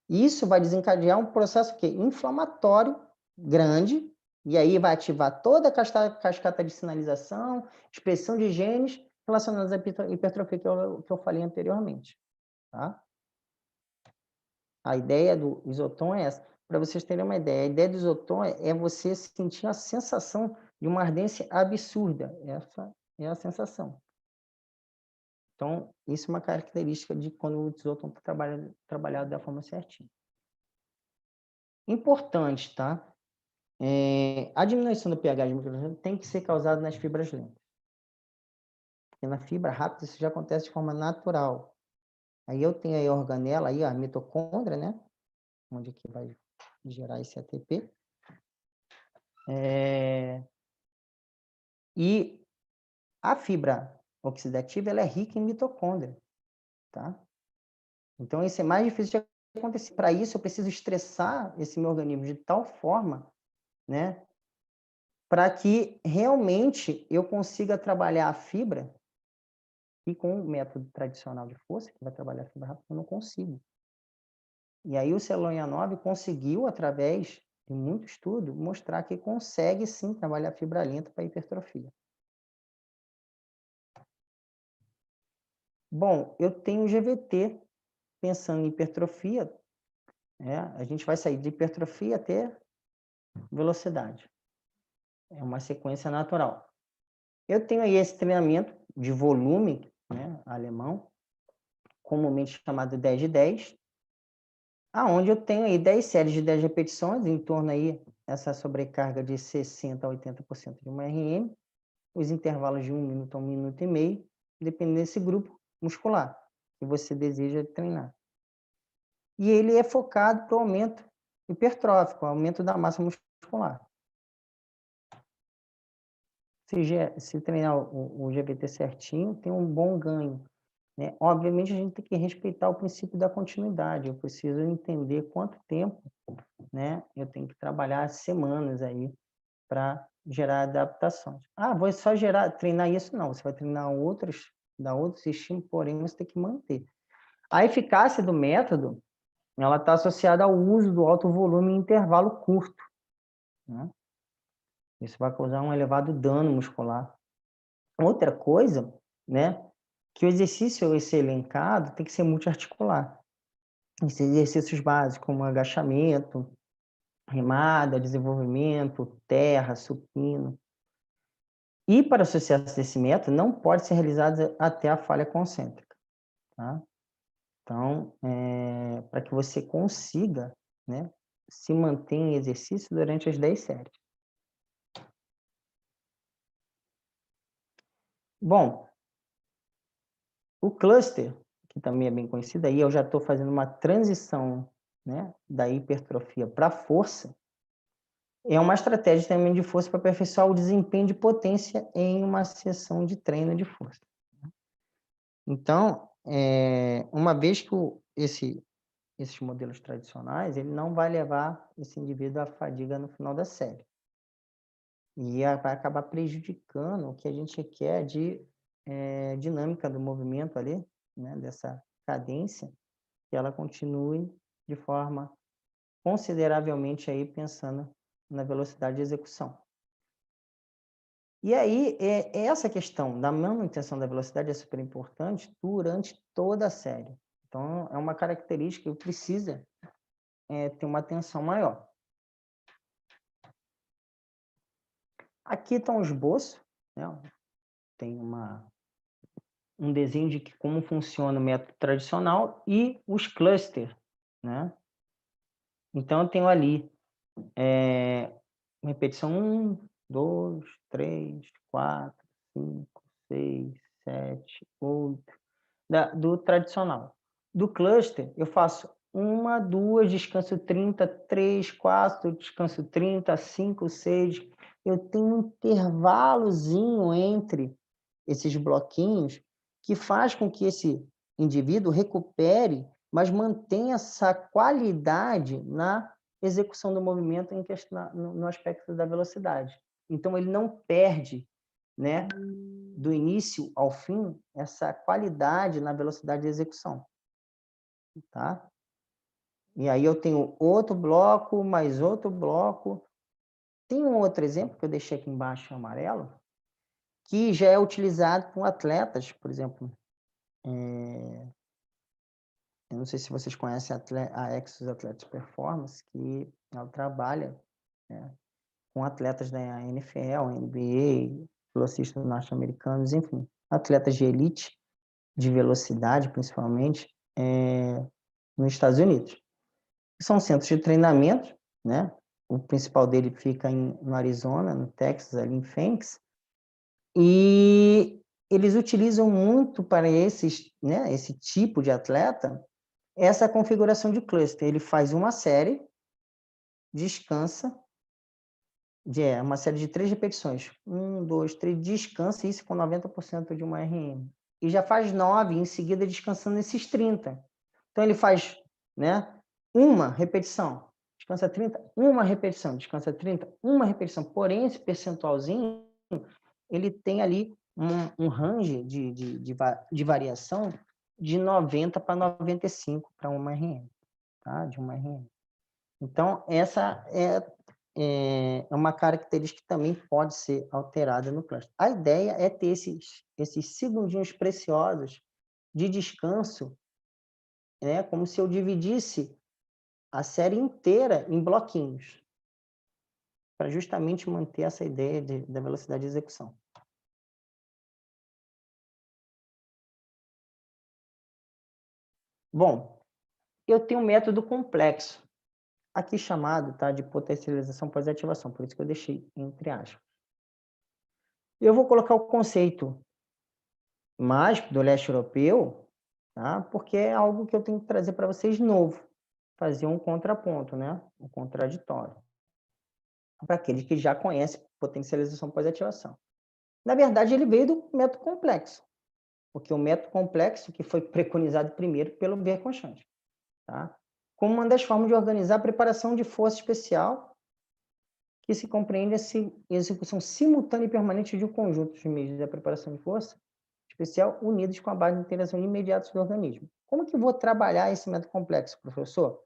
Isso vai desencadear um processo inflamatório grande, e aí vai ativar toda a cascata de sinalização, expressão de genes relacionados à hipertrofia que eu falei anteriormente. Tá? A ideia do Isoton é essa. Para vocês terem uma ideia, a ideia do Isoton é você sentir a sensação de uma ardência absurda. Essa é a sensação. Então, isso é uma característica de quando o Isoton está trabalhado da forma certinha. Importante, tá? A diminuição do pH de microfiltro tem que ser causada nas fibras lentas. Porque na fibra rápida isso já acontece de forma natural. Aí eu tenho aí a organela, aí, a mitocôndria, né? Onde que vai gerar esse ATP. E a fibra oxidativa ela é rica em mitocôndria, tá? Então isso é mais difícil de acontecer. Para isso eu preciso estressar esse meu organismo de tal forma, né? Para que realmente eu consiga trabalhar a fibra e com o método tradicional de força, que vai trabalhar a fibra rápida, eu não consigo. E aí o Celonha 9 conseguiu, através de muito estudo, mostrar que consegue sim trabalhar a fibra lenta para hipertrofia. Bom, eu tenho GVT pensando em hipertrofia, a gente vai sair de hipertrofia até velocidade. É uma sequência natural. Eu tenho aí esse treinamento de volume, alemão, comumente chamado 10 de 10, aonde eu tenho aí 10 séries de 10 repetições, em torno aí essa sobrecarga de 60% a 80% de uma RM, os intervalos de 1 minuto a 1 minuto e meio, dependendo desse grupo muscular que você deseja treinar. E ele é focado para o aumento hipertrófico, aumento da massa muscular. Se treinar o GVT certinho, tem um bom ganho. Né? Obviamente, a gente tem que respeitar o princípio da continuidade. Eu preciso entender quanto tempo, né, eu tenho que trabalhar semanas aí para gerar adaptações. Vou só treinar isso? Não, você vai treinar dar outros estímulos, porém você tem que manter. A eficácia do método, ela está associada ao uso do alto volume em intervalo curto. Né? Isso vai causar um elevado dano muscular. Outra coisa, né, que o exercício esse elencado tem que ser multiarticular. Esses exercícios básicos, como agachamento, remada, desenvolvimento, terra, supino. E para o sucesso desse método, não pode ser realizado até a falha concêntrica. Tá? Então, para que você consiga, né, se manter em exercício durante as 10 séries. Bom, o cluster, que também é bem conhecido, aí eu já estou fazendo uma transição, né, da hipertrofia para a força, é uma estratégia também de força para aperfeiçoar o desempenho de potência em uma sessão de treino de força. Então, uma vez que esses modelos tradicionais, ele não vai levar esse indivíduo à fadiga no final da série. E vai acabar prejudicando o que a gente quer de dinâmica do movimento ali, né, dessa cadência, que ela continue de forma consideravelmente aí pensando na velocidade de execução. E aí, essa questão da manutenção da velocidade é super importante durante toda a série. Então, é uma característica que precisa ter uma atenção maior. Aqui está um esboço, né? Tem um desenho de como funciona o método tradicional e os clusters, né? Então, eu tenho ali repetição 1, 2, 3, 4, 5, 6, 7, 8, do tradicional. Do cluster, eu faço 1, 2, descanso 30, 3, 4, descanso 30, 5, 6. Eu tenho um intervalozinho entre esses bloquinhos que faz com que esse indivíduo recupere, mas mantenha essa qualidade na execução do movimento em questão, no aspecto da velocidade. Então, ele não perde, né, do início ao fim, essa qualidade na velocidade de execução. Tá? E aí eu tenho outro bloco, mais outro bloco. Tem um outro exemplo que eu deixei aqui embaixo em amarelo, que já é utilizado com atletas, por exemplo. Eu não sei se vocês conhecem a Exos Athletics Performance, que ela trabalha, né, com atletas da NFL, NBA, velocistas norte-americanos, enfim, atletas de elite, de velocidade, principalmente, nos Estados Unidos. São centros de treinamento, né? O principal dele fica no Arizona, no Texas, ali em Phoenix, e eles utilizam muito para né, esse tipo de atleta essa configuração de cluster. Ele faz uma série, descansa, uma série de 3 repetições. 1, 2, 3, descansa, isso com 90% de uma RM. E já faz 9, em seguida descansando esses 30. Então, ele faz, né, uma repetição, descansa 30, uma repetição, descansa 30, uma repetição. Porém, esse percentualzinho, ele tem ali um range de variação de 90 para 95 para uma RM, tá? De uma RM. Então, essa é uma característica que também pode ser alterada no cluster. A ideia é ter esses segundinhos preciosos de descanso, né, como se eu dividisse a série inteira em bloquinhos, para justamente manter essa ideia da velocidade de execução. Bom, eu tenho um método complexo, aqui chamado, tá, de potencialização pós-ativação, por isso que eu deixei entre aspas. Eu vou colocar o conceito mágico do leste europeu, tá, porque é algo que eu tenho que trazer para vocês novo, fazer um contraponto, né, um contraditório, para aqueles que já conhecem potencialização pós-ativação. Na verdade, ele veio do método complexo, porque o método complexo que foi preconizado primeiro pelo Verconchant, tá? Como uma das formas de organizar a preparação de força especial, que se compreende a execução simultânea e permanente de um conjunto de meios da preparação de força especial unidos com a base de interação imediata do organismo. Como que eu vou trabalhar esse método complexo, professor?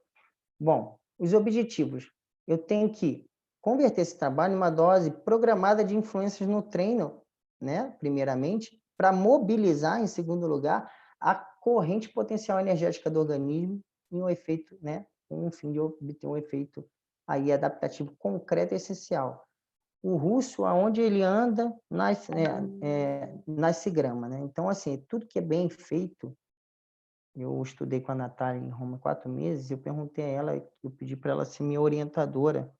Bom, os objetivos. Eu tenho que converter esse trabalho em uma dose programada de influências no treino, né, primeiramente, para mobilizar, em segundo lugar, a corrente potencial energética do organismo em um efeito, né, com o fim de obter um efeito aí adaptativo concreto e essencial. O russo, aonde ele anda, nasce grama, né? Então, assim, tudo que é bem feito, eu estudei com a Natália em Roma 4 meses, eu perguntei a ela, eu pedi para ela ser minha orientadora,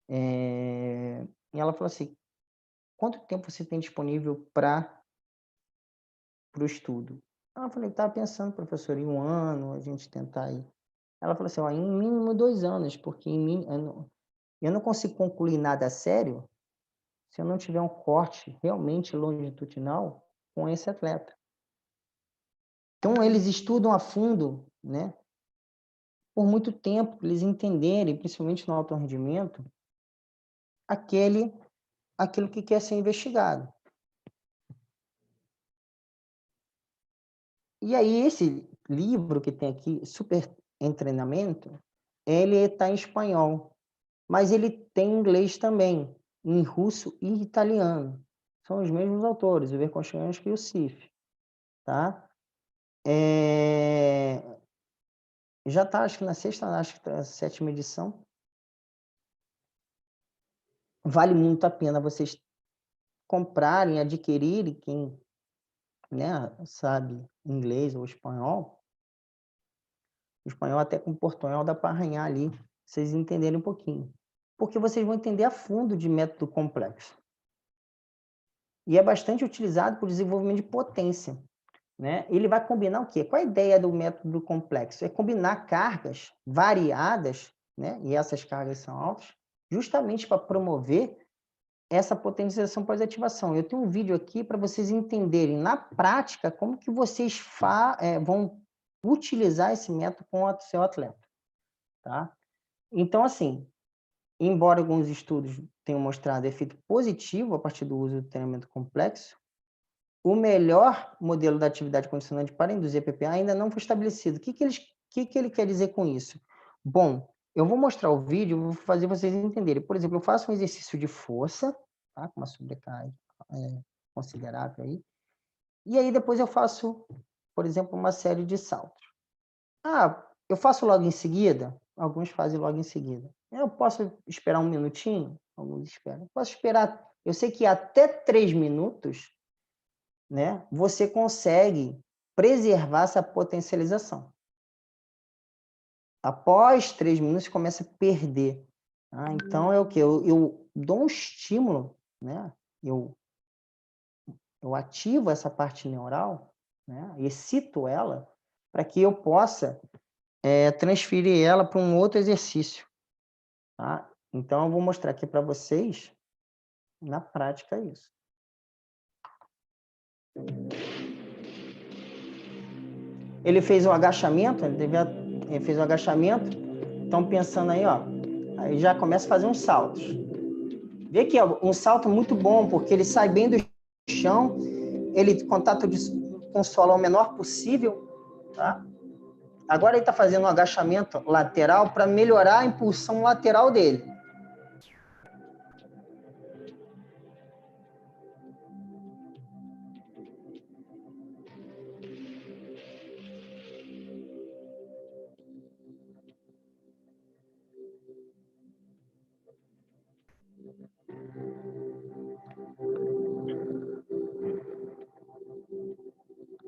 e ela falou assim, quanto tempo você tem disponível para o estudo? Eu falei, estava pensando, professor, em 1 ano, a gente tentar ir. Ela falou assim, ó, em mínimo 2 anos, porque eu não consigo concluir nada sério se eu não tiver um corte realmente longitudinal com esse atleta. Então, eles estudam a fundo, né, por muito tempo, eles entenderem, principalmente no alto rendimento, aquele aquilo que quer ser investigado. E aí esse livro que tem aqui, Super em Treinamento, ele está em espanhol, mas ele tem em inglês também, em russo e italiano. São os mesmos autores, o Verkhoshansky e o Sif, tá? Já está, acho que na sexta, acho que tá a 7ª edição. Vale muito a pena vocês comprarem, adquirirem, quem, né, sabe inglês ou espanhol. O espanhol até com portunhol dá para arranhar ali, vocês entenderem um pouquinho. Porque vocês vão entender a fundo de método complexo. E é bastante utilizado para o desenvolvimento de potência, né? Ele vai combinar o quê? Qual a ideia do método complexo? É combinar cargas variadas, né? E essas cargas são altas, justamente para promover essa potencialização pós-ativação. Eu tenho um vídeo aqui para vocês entenderem na prática como que vocês vão utilizar esse método com o seu atleta, tá? Então, assim, embora alguns estudos tenham mostrado efeito positivo a partir do uso do treinamento complexo, o melhor modelo da atividade condicionante para induzir PPA ainda não foi estabelecido. O que ele quer dizer com isso? Bom, eu vou mostrar o vídeo, vou fazer vocês entenderem. Por exemplo, eu faço um exercício de força, tá? Com uma sobrecarga considerável aí, e aí depois eu faço, por exemplo, uma série de saltos. Eu faço logo em seguida? Alguns fazem logo em seguida. Eu posso esperar um minutinho? Alguns esperam. Posso esperar, eu sei que até 3 minutos, né, você consegue preservar essa potencialização. Após 3 minutos, você começa a perder. Então, é o quê? Eu dou um estímulo, né? Eu ativo essa parte neural, né? Excito ela, para que eu possa transferir ela para um outro exercício. Tá? Então, eu vou mostrar aqui para vocês, na prática, isso. Ele fez o agachamento, ele fez o agachamento. Estão pensando aí, ó. Aí já começa a fazer uns saltos. Vê que é um salto muito bom, porque ele sai bem do chão, ele contato com o solo é o menor possível, tá? Agora ele está fazendo um agachamento lateral para melhorar a impulsão lateral dele.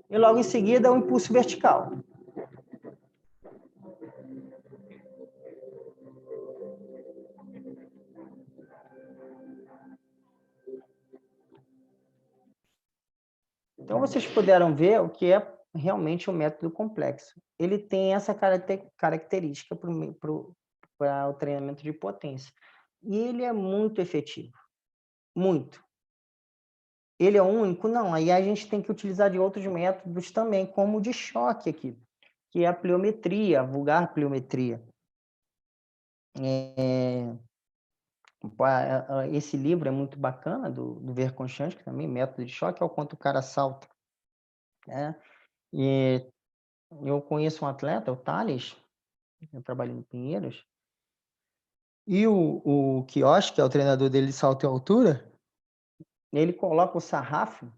E logo em seguida o impulso vertical. Então vocês puderam ver o que é realmente o método complexo. Ele tem essa característica para o treinamento de potência. E ele é muito efetivo. Muito. Ele é único? Não. Aí a gente tem que utilizar de outros métodos também, como o de choque aqui, que é a pliometria, a vulgar pliometria. Esse livro é muito bacana, do Verkhoshansky também, Método de Choque, é o quanto o cara salta. Né? E eu conheço um atleta, o Thales, eu trabalho no Pinheiros, e o Kiosk, que é o treinador dele de salto em altura, ele coloca o sarrafo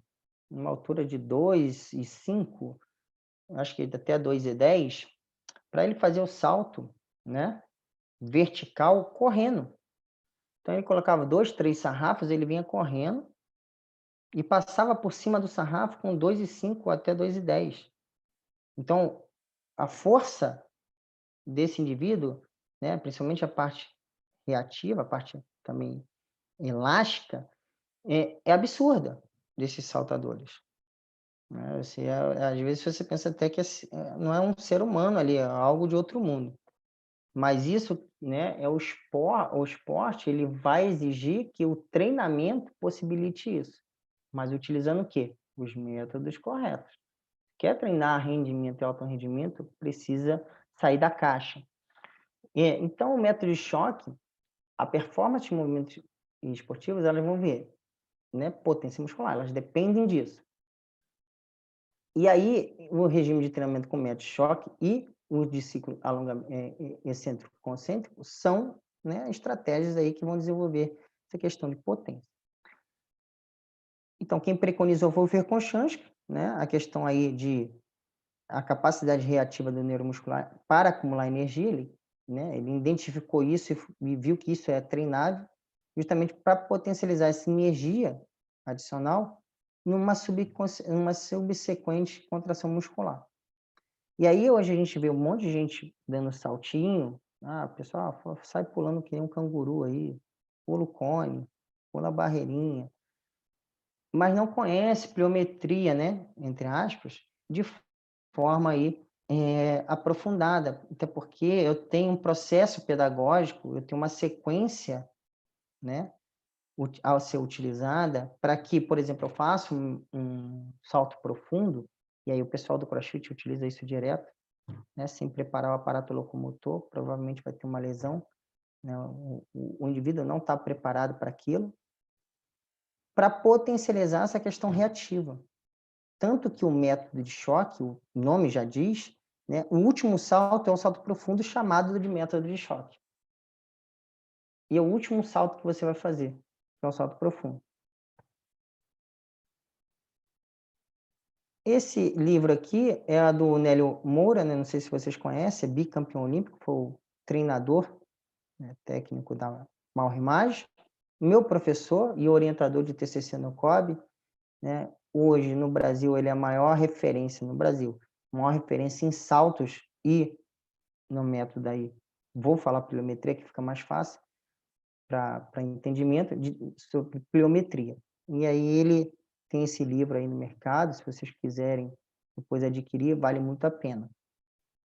numa altura de 2,5, acho que até 2,10, para ele fazer o salto, né, vertical correndo. Então ele colocava 2, 3 sarrafos, ele vinha correndo e passava por cima do sarrafo com 2,5 até 2,10. Então, a força desse indivíduo, né, principalmente a parte reativa, a parte também elástica, é absurda desses saltadores. Né? Às vezes você pensa até que não é um ser humano ali, é algo de outro mundo. Mas isso, né, o esporte ele vai exigir que o treinamento possibilite isso. Mas utilizando o quê? Os métodos corretos. Quer treinar rendimento e alto rendimento, precisa sair da caixa. Então, o método de choque, a performance de movimento e esportivas, elas vão ver, né, potência muscular, elas dependem disso. E aí, o regime de treinamento com método de choque e o de ciclo excêntrico concêntrico são, né, estratégias aí que vão desenvolver essa questão de potência. Então, quem preconizou foi o Verkhoshansky, né, a questão aí de a capacidade reativa do neuromuscular para acumular energia, ele identificou isso e viu que isso é treinável, justamente para potencializar essa energia adicional numa subsequente contração muscular. E aí hoje a gente vê um monte de gente dando saltinho, pessoal, sai pulando que nem um canguru aí, pula o cone, pula a barreirinha, mas não conhece pliometria, né, entre aspas, de forma aí aprofundada, até porque eu tenho um processo pedagógico, eu tenho uma sequência, né, ao ser utilizada, para que, por exemplo, eu faça um salto profundo, e aí o pessoal do CrossFit utiliza isso direto, né, sem preparar o aparato locomotor, provavelmente vai ter uma lesão, né, o indivíduo não está preparado para aquilo, para potencializar essa questão reativa. Tanto que o método de choque, o nome já diz, né, o último salto é um salto profundo chamado de método de choque. E é o último salto que você vai fazer, que é um salto profundo. Esse livro aqui é a do Nélio Moura, né, não sei se vocês conhecem, é bicampeão olímpico, foi o treinador, né, técnico da Malrimage, meu professor e orientador de TCC no COB, né, hoje no Brasil ele é a maior referência no Brasil, maior referência em saltos e no método aí, vou falar pliometria que fica mais fácil para entendimento sobre pliometria. E aí ele tem esse livro aí no mercado, se vocês quiserem depois adquirir, vale muito a pena.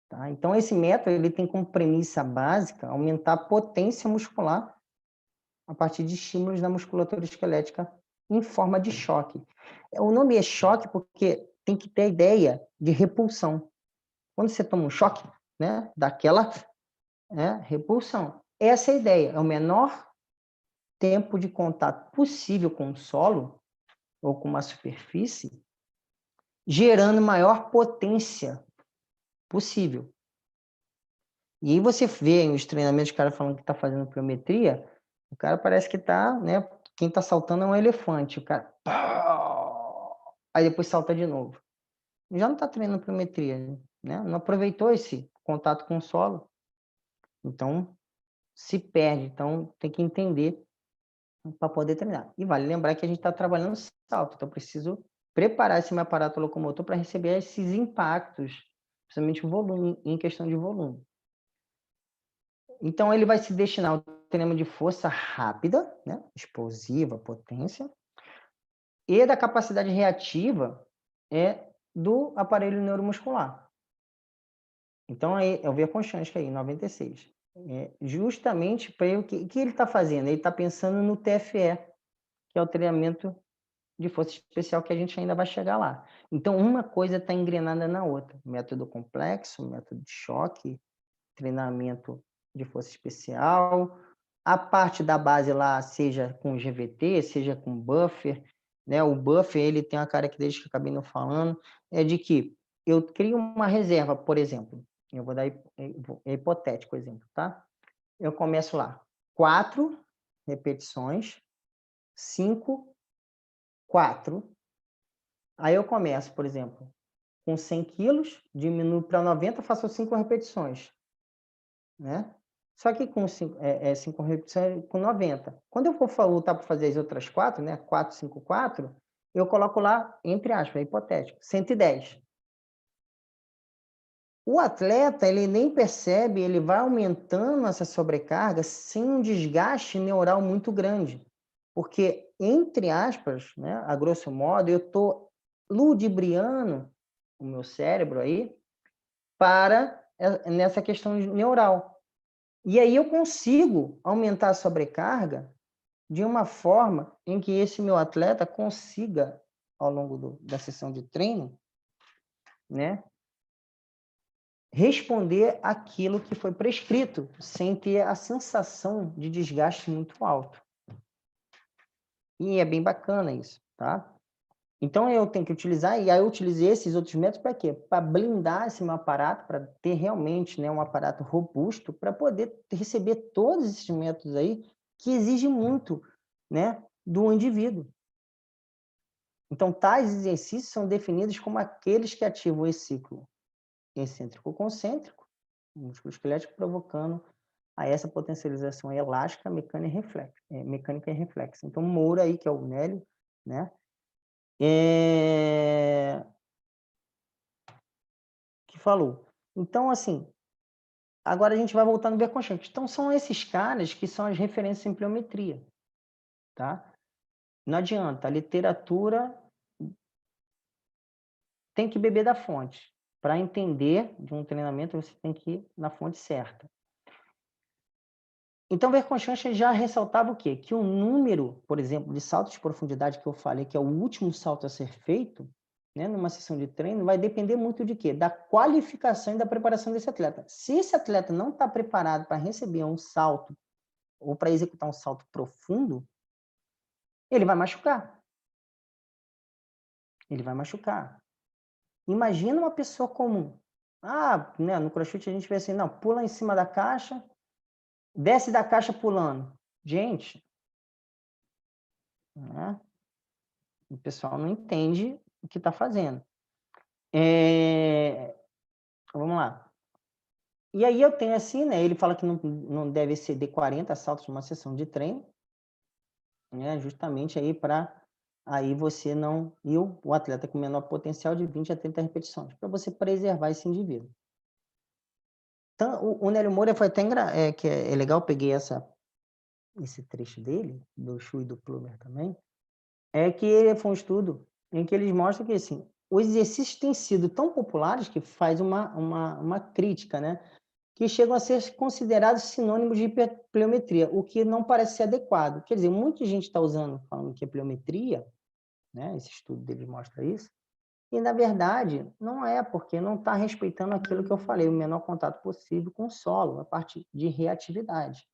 Tá? Então esse método ele tem como premissa básica aumentar a potência muscular a partir de estímulos da musculatura esquelética em forma de choque. O nome é choque porque tem que ter a ideia de repulsão. Quando você toma um choque, né, daquela repulsão. Essa é a ideia, é o menor tempo de contato possível com o solo ou com uma superfície, gerando maior potência possível. E aí você vê os treinamentos, o cara falando que está fazendo pliometria, o cara parece que está, né, quem está saltando é um elefante, o cara, aí depois salta de novo. Já não está treinando pliometria, né? Não aproveitou esse contato com o solo, então se perde, então tem que entender para poder treinar. E vale lembrar que a gente está trabalhando salto, então eu preciso preparar esse meu aparato locomotor para receber esses impactos, principalmente volume, em questão de volume. Então ele vai se destinar ao treinamento de força rápida, né, explosiva, potência, e da capacidade reativa do aparelho neuromuscular. Então aí eu vi a Constante aí, 96. Justamente para o que ele está fazendo? Ele está pensando no TFE, que é o treinamento de força especial, que a gente ainda vai chegar lá. Então, uma coisa está engrenada na outra. Método complexo, método de choque, treinamento de força especial, a parte da base lá, seja com GVT, seja com buffer, né? O buffer, ele tem uma característica que eu acabei não falando, é de que eu crio uma reserva, por exemplo, eu vou dar hipotético exemplo, tá? Eu começo lá, 4 repetições, 5, 4. Aí eu começo, por exemplo, com 100 quilos, diminuo para 90, faço 5 repetições, né? Só que com 5 repetições com 90. Quando eu for voltar para fazer as outras 4, né? 4, 5, 4, eu coloco lá, entre aspas, é hipotético, 110. O atleta, ele nem percebe, ele vai aumentando essa sobrecarga sem um desgaste neural muito grande. Porque, entre aspas, né, a grosso modo, eu estou ludibriando o meu cérebro aí para nessa questão neural. E aí eu consigo aumentar a sobrecarga de uma forma em que esse meu atleta consiga, ao longo da sessão de treino, né, responder aquilo que foi prescrito, sem ter a sensação de desgaste muito alto. E é bem bacana isso, tá? Então, eu tenho que utilizar, e aí eu utilizei esses outros métodos para quê? Para blindar esse meu aparato, para ter realmente, né, um aparato robusto, para poder receber todos esses métodos aí que exigem muito, né, do indivíduo. Então, tais exercícios são definidos como aqueles que ativam esse ciclo excêntrico-concêntrico, músculo esquelético, provocando a essa potencialização elástica, mecânica e reflexa. Então, Moura aí, que é o Nélio, né, que falou. Então, assim, agora a gente vai voltar no Verkhoshansky. Então, são esses caras que são as referências em pliometria, tá? Não adianta, a literatura tem que beber da fonte. Para entender de um treinamento, você tem que ir na fonte certa. Então, Verkhoshansky já ressaltava o quê? Que o número, por exemplo, de saltos de profundidade que eu falei, que é o último salto a ser feito, né, numa sessão de treino, vai depender muito de quê? Da qualificação e da preparação desse atleta. Se esse atleta não está preparado para receber um salto ou para executar um salto profundo, ele vai machucar. Ele vai machucar. Imagina uma pessoa comum. Ah, né, no CrossFit a gente vê assim, não, pula em cima da caixa, desce da caixa pulando. Gente, né, o pessoal não entende o que está fazendo. Vamos lá. E aí eu tenho assim, né, ele fala que não deve exceder 40 saltos numa sessão de treino, né, justamente aí para aí você não... E o atleta com menor potencial de 20 a 30 repetições, para você preservar esse indivíduo. Então, o Nélio Moura foi até que é legal, eu peguei esse trecho dele, do Chu e do Plumer também, é que ele foi um estudo em que eles mostram que assim, os exercícios têm sido tão populares que faz uma crítica, né? Que chegam a ser considerados sinônimos de hiperpliometria, o que não parece ser adequado. Quer dizer, muita gente está usando, falando que é pliometria, né? Esse estudo deles mostra isso, e, na verdade, não é, porque não está respeitando aquilo que eu falei, o menor contato possível com o solo, a parte de reatividade.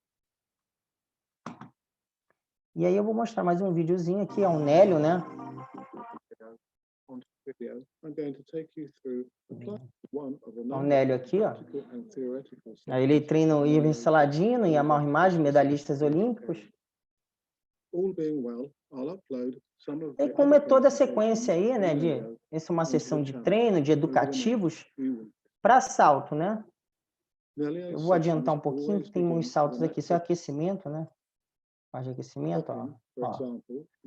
E aí eu vou mostrar mais um videozinho aqui, é o Nélio, né? O Nélio aqui, ó. Aí ele treina o Ivan Saladino e a Mauro Imagem, medalhistas olímpicos. E como é toda a sequência aí, né, essa é uma sessão de treino, de educativos para salto, né? Eu vou adiantar um pouquinho, que tem muitos saltos aqui, isso é aquecimento, né? Faz de aquecimento, ó.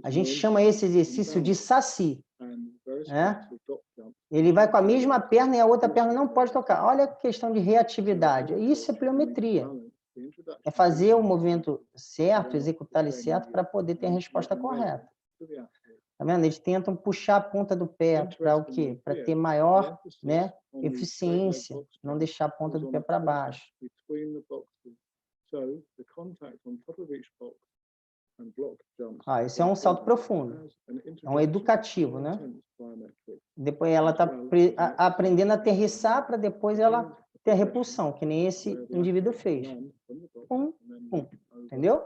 A gente chama esse exercício de saci, né? Ele vai com a mesma perna e a outra perna não pode tocar. Olha a questão de reatividade. Isso é pliometria. É fazer o movimento certo, executar ele certo para poder ter a resposta correta. Tá vendo? Eles tentam puxar a ponta do pé para o quê? Para ter maior, né, eficiência, não deixar a ponta do pé para baixo. Esse é um salto profundo. É um educativo, né? Depois ela está aprendendo a aterrissar para depois ela ter a repulsão, que nem esse indivíduo fez. Pum, pum. Entendeu?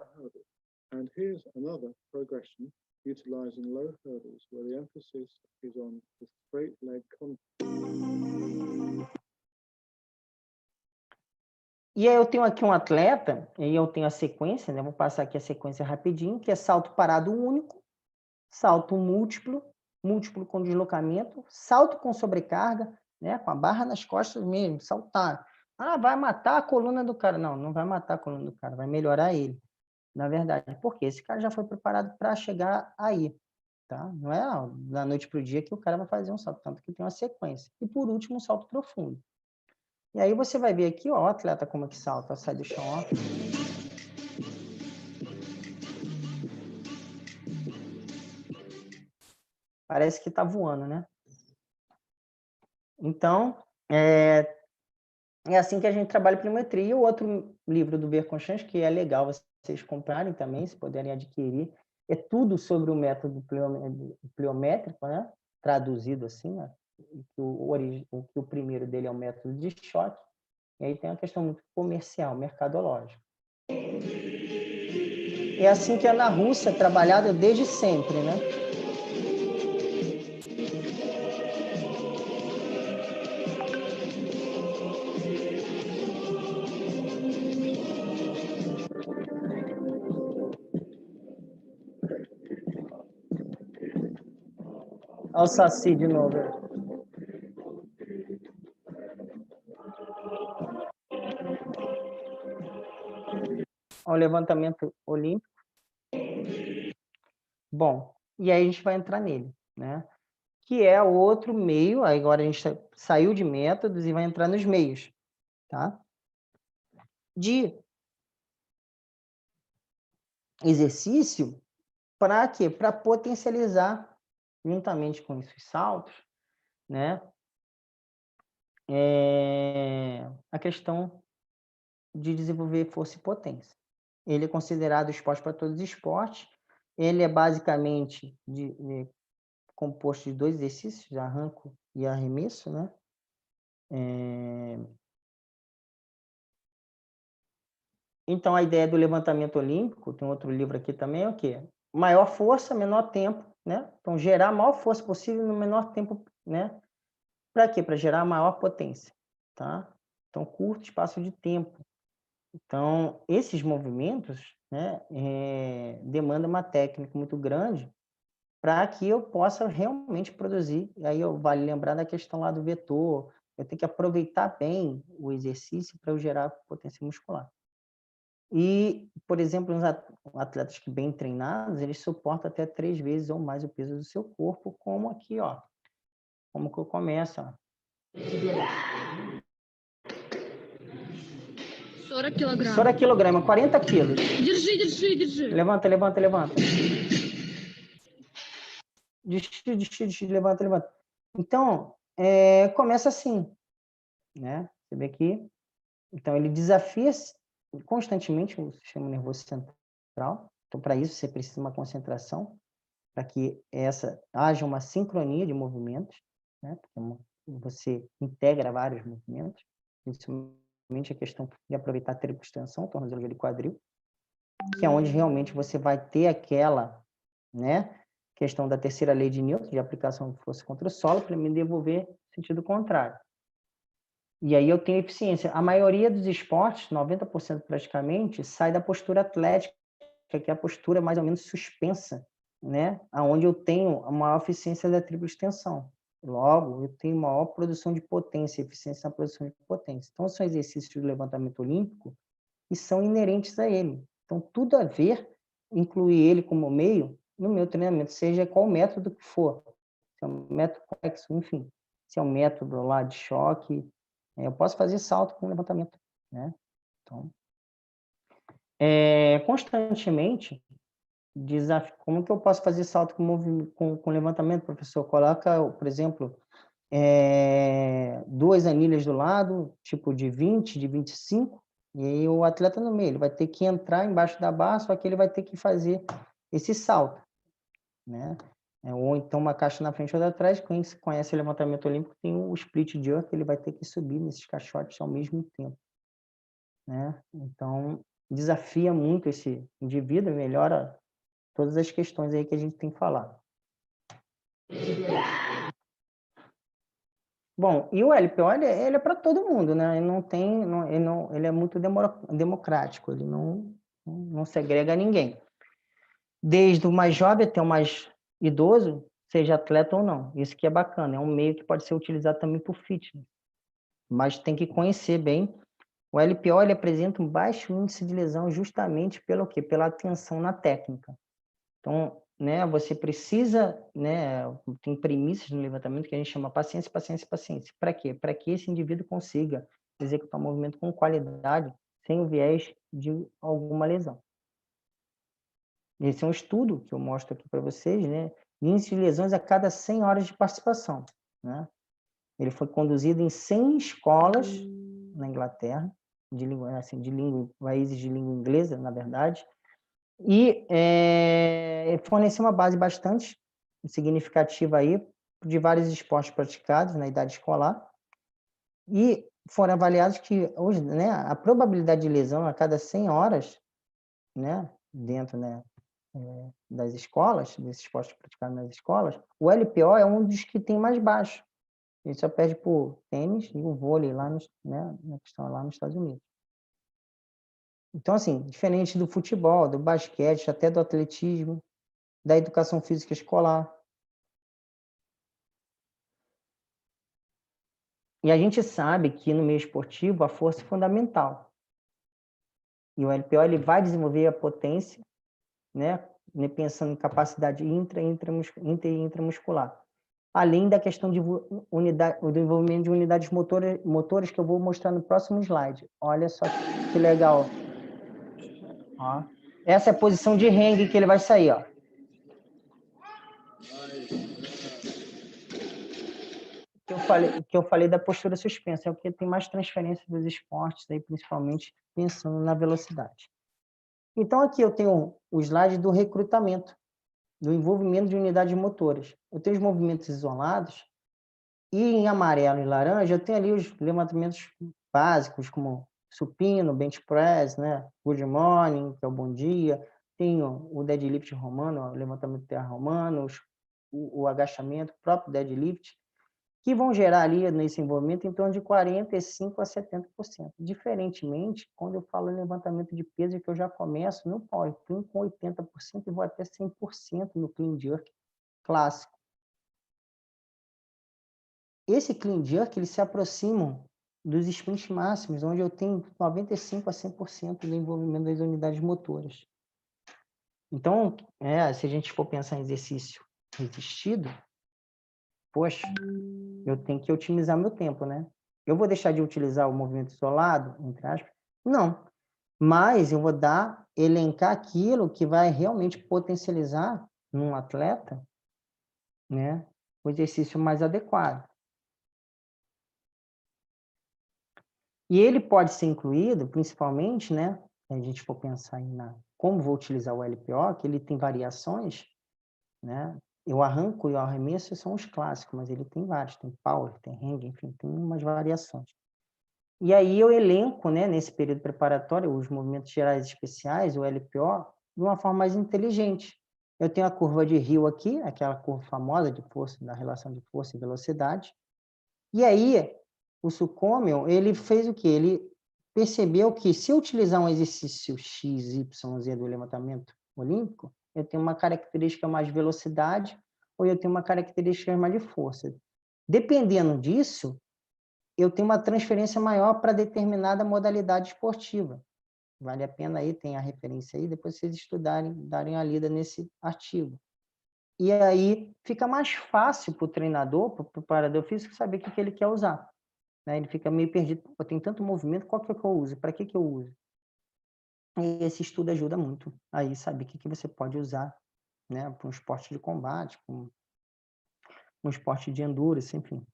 Utilizing low hurdles, where the emphasis is on the straight leg contact. E aí eu tenho aqui um atleta, e eu tenho a sequência, né? Vou passar aqui a sequência rapidinho, que é salto parado único, salto múltiplo, múltiplo com deslocamento, salto com sobrecarga, né? Com a barra nas costas mesmo, saltar. Ah, vai matar a coluna do cara. Não, não vai matar a coluna do cara, vai melhorar ele, na verdade. Porque esse cara já foi preparado para chegar aí. Tá? Não é da noite para o dia que o cara vai fazer um salto, tanto que tem uma sequência. E por último, um salto profundo. E aí você vai ver aqui, ó, o atleta como é que salta, sai do chão, ó. Parece que tá voando, né? Então, é assim que a gente trabalha pliometria. E o outro livro do Verkhoshansky, que é legal vocês comprarem também, se puderem adquirir, é tudo sobre o método pliométrico, né? Traduzido assim, né? O primeiro dele é o método de choque, e aí tem uma questão muito comercial, mercadológica. é assim que é na Rússia, trabalhado desde sempre, né? Olha o Saci de novo. Olha o levantamento olímpico. Bom, e aí a gente vai entrar nele, né? Que é o outro meio, agora a gente saiu de métodos e vai entrar nos meios, tá? De exercício, para quê? Para potencializar, juntamente com esses saltos, né? A questão de desenvolver força e potência. Ele é considerado esporte para todos os esportes. Ele é basicamente composto de 2 exercícios, arranco e arremesso, né? Então, a ideia do levantamento olímpico, tem outro livro aqui também, é o quê? Maior força, menor tempo, né? Então, gerar a maior força possível no menor tempo, né? Para quê? Para gerar a maior potência, tá? Então, curto espaço de tempo. Então, esses movimentos, né, demandam uma técnica muito grande para que eu possa realmente produzir. E aí, vale lembrar da questão lá do vetor, eu tenho que aproveitar bem o exercício para eu gerar potência muscular. E, por exemplo, os atletas que bem treinados, eles suportam até 3 vezes ou mais o peso do seu corpo, como aqui, ó. Como que eu começo, ó. 40 килограмм. 40 quilogramas, 40 quilos. Держи. Levanta. Deixa, levanta. Então, começa assim, né? Você vê aqui. Então, ele desafia constantemente o sistema nervoso central. Então, para isso, você precisa de uma concentração, para que haja uma sincronia de movimentos, né? Porque você integra vários movimentos, principalmente a questão de aproveitar a triplo-extensão, tornozelo, joelho e quadril, que é onde realmente você vai ter aquela, né, questão da terceira lei de Newton, de aplicação de força contra o solo, para me devolver sentido contrário. E aí eu tenho eficiência. A maioria dos esportes, 90% praticamente, sai da postura atlética, que é a postura mais ou menos suspensa, né? Onde eu tenho a maior eficiência da tripla extensão. Logo, eu tenho maior produção de potência, eficiência na produção de potência. Então, são exercícios de levantamento olímpico que são inerentes a ele. Então, tudo a ver, incluir ele como meio no meu treinamento, seja qual método que for. Se é um método complexo, enfim. Se é um método lá de choque, eu posso fazer salto com levantamento, né? Então, constantemente, desafio. Como que eu posso fazer salto com levantamento, professor? Coloca, por exemplo, 2 anilhas do lado, tipo de 20, de 25, e aí o atleta no meio, ele vai ter que entrar embaixo da barra, só que ele vai ter que fazer esse salto, né? Ou então uma caixa na frente ou atrás. Quem conhece o levantamento olímpico tem o split jerk, ele vai ter que subir nesses caixotes ao mesmo tempo, né? Então, desafia muito esse indivíduo, melhora todas as questões aí que a gente tem falado. Bom, e o LPO, ele é para todo mundo, né? Ele é muito democrático, ele não segrega ninguém. Desde o mais jovem até o mais idoso, seja atleta ou não. Isso que é bacana, é um meio que pode ser utilizado também por fitness. Mas tem que conhecer bem. O LPO, ele apresenta um baixo índice de lesão justamente pelo quê? Pela atenção na técnica. Então, né, você precisa, né, tem premissas no levantamento que a gente chama paciência. Para quê? Para que esse indivíduo consiga executar o movimento com qualidade, sem o viés de alguma lesão. Esse é um estudo que eu mostro aqui para vocês, né? Índice de lesões a cada 100 horas de participação, né? Ele foi conduzido em 100 escolas na Inglaterra, países de língua inglesa, na verdade, e forneceu uma base bastante significativa aí de vários esportes praticados na idade escolar, e foram avaliados que hoje, né, a probabilidade de lesão a cada 100 horas, né, dentro, né, das escolas, desses esportes praticados nas escolas, o LPO é um dos que tem mais baixo. Ele só perde por tênis e o vôlei lá na questão lá nos Estados Unidos. Então, assim, diferente do futebol, do basquete, até do atletismo, da educação física escolar. E a gente sabe que no meio esportivo a força é fundamental. E o LPO ele vai desenvolver a potência, né, pensando em capacidade intra e intramuscular. Além da questão de do desenvolvimento de unidades motoras que eu vou mostrar no próximo slide. Olha só que legal. Ó. Essa é a posição de hang que ele vai sair, ó. Que eu falei da postura suspensa, é o que tem mais transferência dos esportes, aí, principalmente pensando na velocidade. Então, aqui eu tenho o slide do recrutamento, do envolvimento de unidades motoras. Eu tenho os movimentos isolados, e em amarelo e laranja eu tenho ali os levantamentos básicos, como supino, bench press, né? Good morning, que é o bom dia. Tenho o deadlift romano, o levantamento de terra romano, o agachamento, o próprio deadlift, que vão gerar ali nesse envolvimento em torno de 45% a 70%. Diferentemente, quando eu falo em levantamento de peso, que eu já começo no power clean com 80% e vou até 100% no clean jerk clássico. Esse clean jerk, eles se aproximam dos sprints máximos, onde eu tenho 95% a 100% do envolvimento das unidades motoras. Então, se a gente for pensar em exercício resistido, poxa, eu tenho que otimizar meu tempo, né? Eu vou deixar de utilizar o movimento isolado, entre aspas? Não. Mas eu vou elencar aquilo que vai realmente potencializar num atleta, né, o exercício mais adequado. E ele pode ser incluído, principalmente, né, se a gente for pensar em como vou utilizar o LPO, que ele tem variações, né? O arranco e o arremesso são os clássicos, mas ele tem vários, tem power, tem hang, enfim, tem umas variações. E aí eu elenco, né, nesse período preparatório, os movimentos gerais especiais, o LPO, de uma forma mais inteligente. Eu tenho a curva de Hill aqui, aquela curva famosa de força, da relação de força e velocidade. E aí, o Sukhumel, ele fez o quê? Ele percebeu que se eu utilizar um exercício X, Y, Z do levantamento olímpico, eu tenho uma característica mais de velocidade ou eu tenho uma característica mais de força. Dependendo disso, eu tenho uma transferência maior para determinada modalidade esportiva. Vale a pena aí, tem a referência aí, depois vocês estudarem, darem a lida nesse artigo. E aí fica mais fácil para o treinador, para o preparador físico, saber o que ele quer usar. Né? Ele fica meio perdido. Pô, tem tanto movimento, qual que é que eu uso? Para que eu uso? E esse estudo ajuda muito aí saber o que você pode usar, né, para um esporte de combate, para um esporte de endurance, enfim.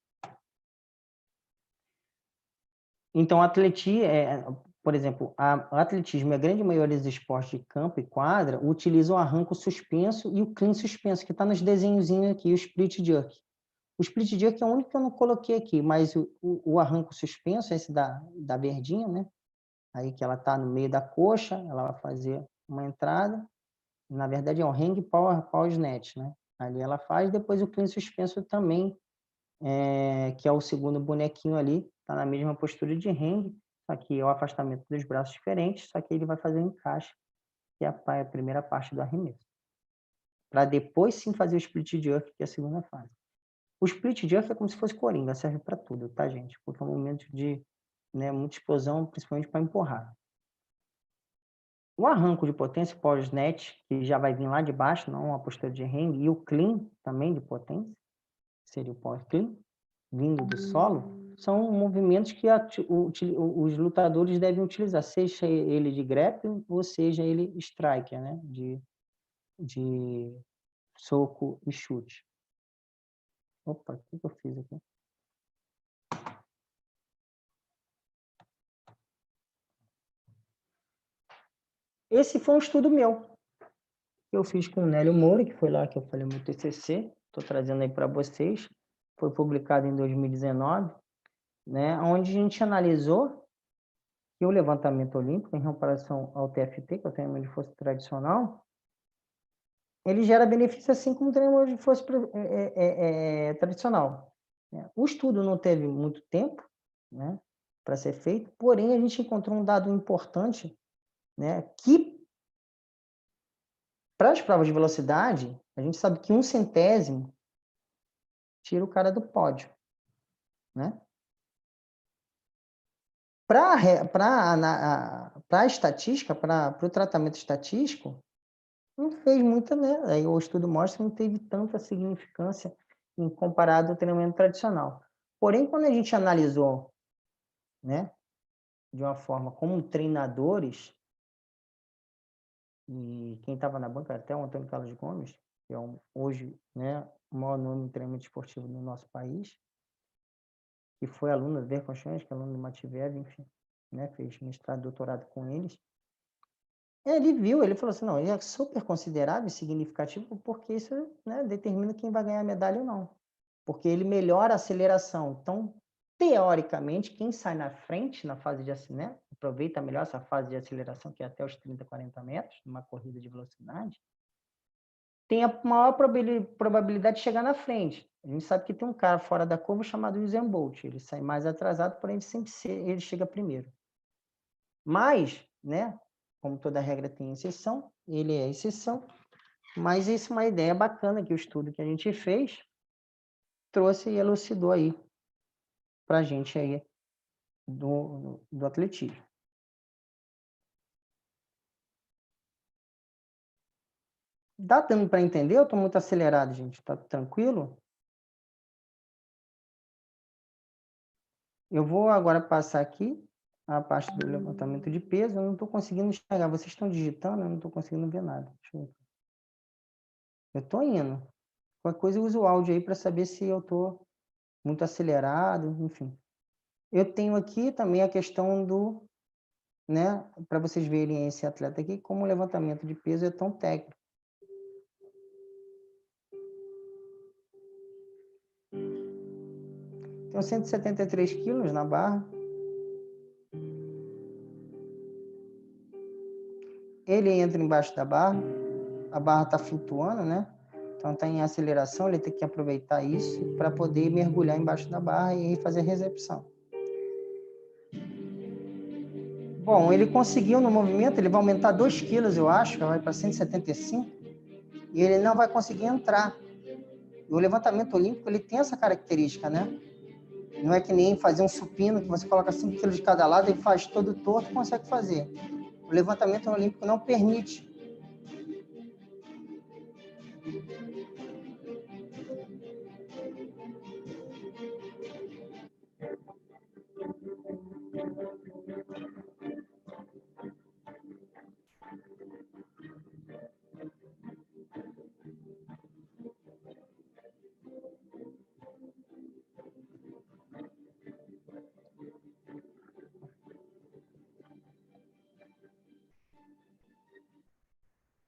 Então, por exemplo, o atletismo e a grande maioria dos esportes de campo e quadra utilizam o arranco suspenso e o clean suspenso, que está nos desenhozinhos aqui, o split jerk. O split jerk é o único que eu não coloquei aqui, mas o arranco suspenso, esse da verdinha, né? Aí que ela está no meio da coxa, ela vai fazer uma entrada. Na verdade, é um hang power snatch, né? Ali ela faz, depois o clean suspenso também, que é o segundo bonequinho ali, está na mesma postura de hang, só que é o afastamento dos braços diferentes, só que ele vai fazer um encaixe, que é a primeira parte do arremesso. Para depois sim fazer o split jerk, que é a segunda fase. O split jerk é como se fosse coringa, serve para tudo, tá, gente? Porque é um momento de muita explosão, principalmente para empurrar. O arranco de potência, o power snatch, que já vai vir lá de baixo, não a postura de hang, e o clean também de potência, seria o power clean, vindo do solo, são movimentos que os lutadores devem utilizar, seja ele de grappling ou seja ele striker, né? De soco e chute. Opa, o que eu fiz aqui? Esse foi um estudo meu, que eu fiz com o Nélio Moura, que foi lá que eu falei no meu TCC, estou trazendo aí para vocês, foi publicado em 2019, né, onde a gente analisou que o levantamento olímpico, em comparação ao TFT, que é o treinamento de força tradicional, ele gera benefício assim como o treinamento de força tradicional. O estudo não teve muito tempo, né, para ser feito, porém a gente encontrou um dado importante, né, que para as provas de velocidade, a gente sabe que 1/100 tira o cara do pódio, né? Para a estatística, para o tratamento estatístico, não fez muita, né? Aí o estudo mostra que não teve tanta significância em comparado ao treinamento tradicional. Porém, quando a gente analisou, né, de uma forma como treinadores, e quem estava na banca até o Antônio Carlos Gomes, que é hoje, né, o maior nome de treinamento esportivo no nosso país, que foi aluno do Verconchães, que é aluno do Mativev, enfim, né, fez mestrado e doutorado com eles. Ele viu, ele falou assim, não, ele é super considerável e significativo porque isso, né, determina quem vai ganhar a medalha ou não. Porque ele melhora a aceleração. Então, teoricamente, quem sai na frente na fase de aceleração, né, aproveita melhor essa fase de aceleração, que é até os 30, 40 metros, numa corrida de velocidade, tem a maior probabilidade de chegar na frente. A gente sabe que tem um cara fora da curva chamado Usain Bolt. Ele sai mais atrasado, porém ele chega primeiro. Mas, né, como toda regra tem exceção, ele é exceção, mas isso é uma ideia bacana que o estudo que a gente fez trouxe e elucidou aí para a gente aí do atletismo. Dá dando para entender? Eu estou muito acelerado, gente. Tá tranquilo? Eu vou agora passar aqui a parte do levantamento de peso. Eu não estou conseguindo enxergar. Vocês estão digitando? Eu não estou conseguindo ver nada. Eu estou indo. Qualquer coisa eu uso o áudio aí para saber se eu estou muito acelerado, enfim. Eu tenho aqui também a questão do, né, para vocês verem esse atleta aqui, como o levantamento de peso é tão técnico. Tenho 173 quilos na barra. Ele entra embaixo da barra, a barra está flutuando, né? Então está em aceleração, ele tem que aproveitar isso para poder mergulhar embaixo da barra e fazer a recepção. Bom, ele conseguiu no movimento, ele vai aumentar 2 quilos, eu acho, vai para 175, e ele não vai conseguir entrar. E o levantamento olímpico, ele tem essa característica, né? Não é que nem fazer um supino, que você coloca 5 quilos de cada lado e faz todo torto, consegue fazer. O levantamento olímpico não permite.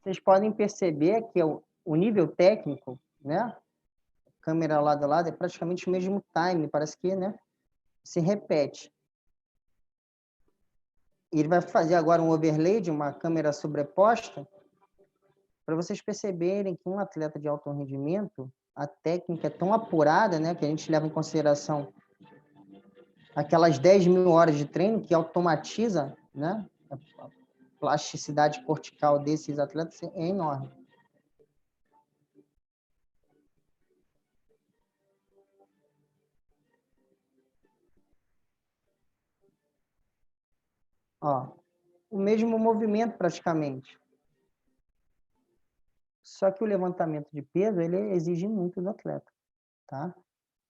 Vocês podem perceber que o nível técnico, né? Câmera lado a lado, é praticamente o mesmo time, parece que, né? Se repete. Ele vai fazer agora um overlay de uma câmera sobreposta para vocês perceberem que um atleta de alto rendimento, a técnica é tão apurada, né? Que a gente leva em consideração aquelas 10.000 horas de treino que automatiza, né? A plasticidade cortical desses atletas é enorme. Ó, o mesmo movimento praticamente. Só que o levantamento de peso, ele exige muito do atleta, tá?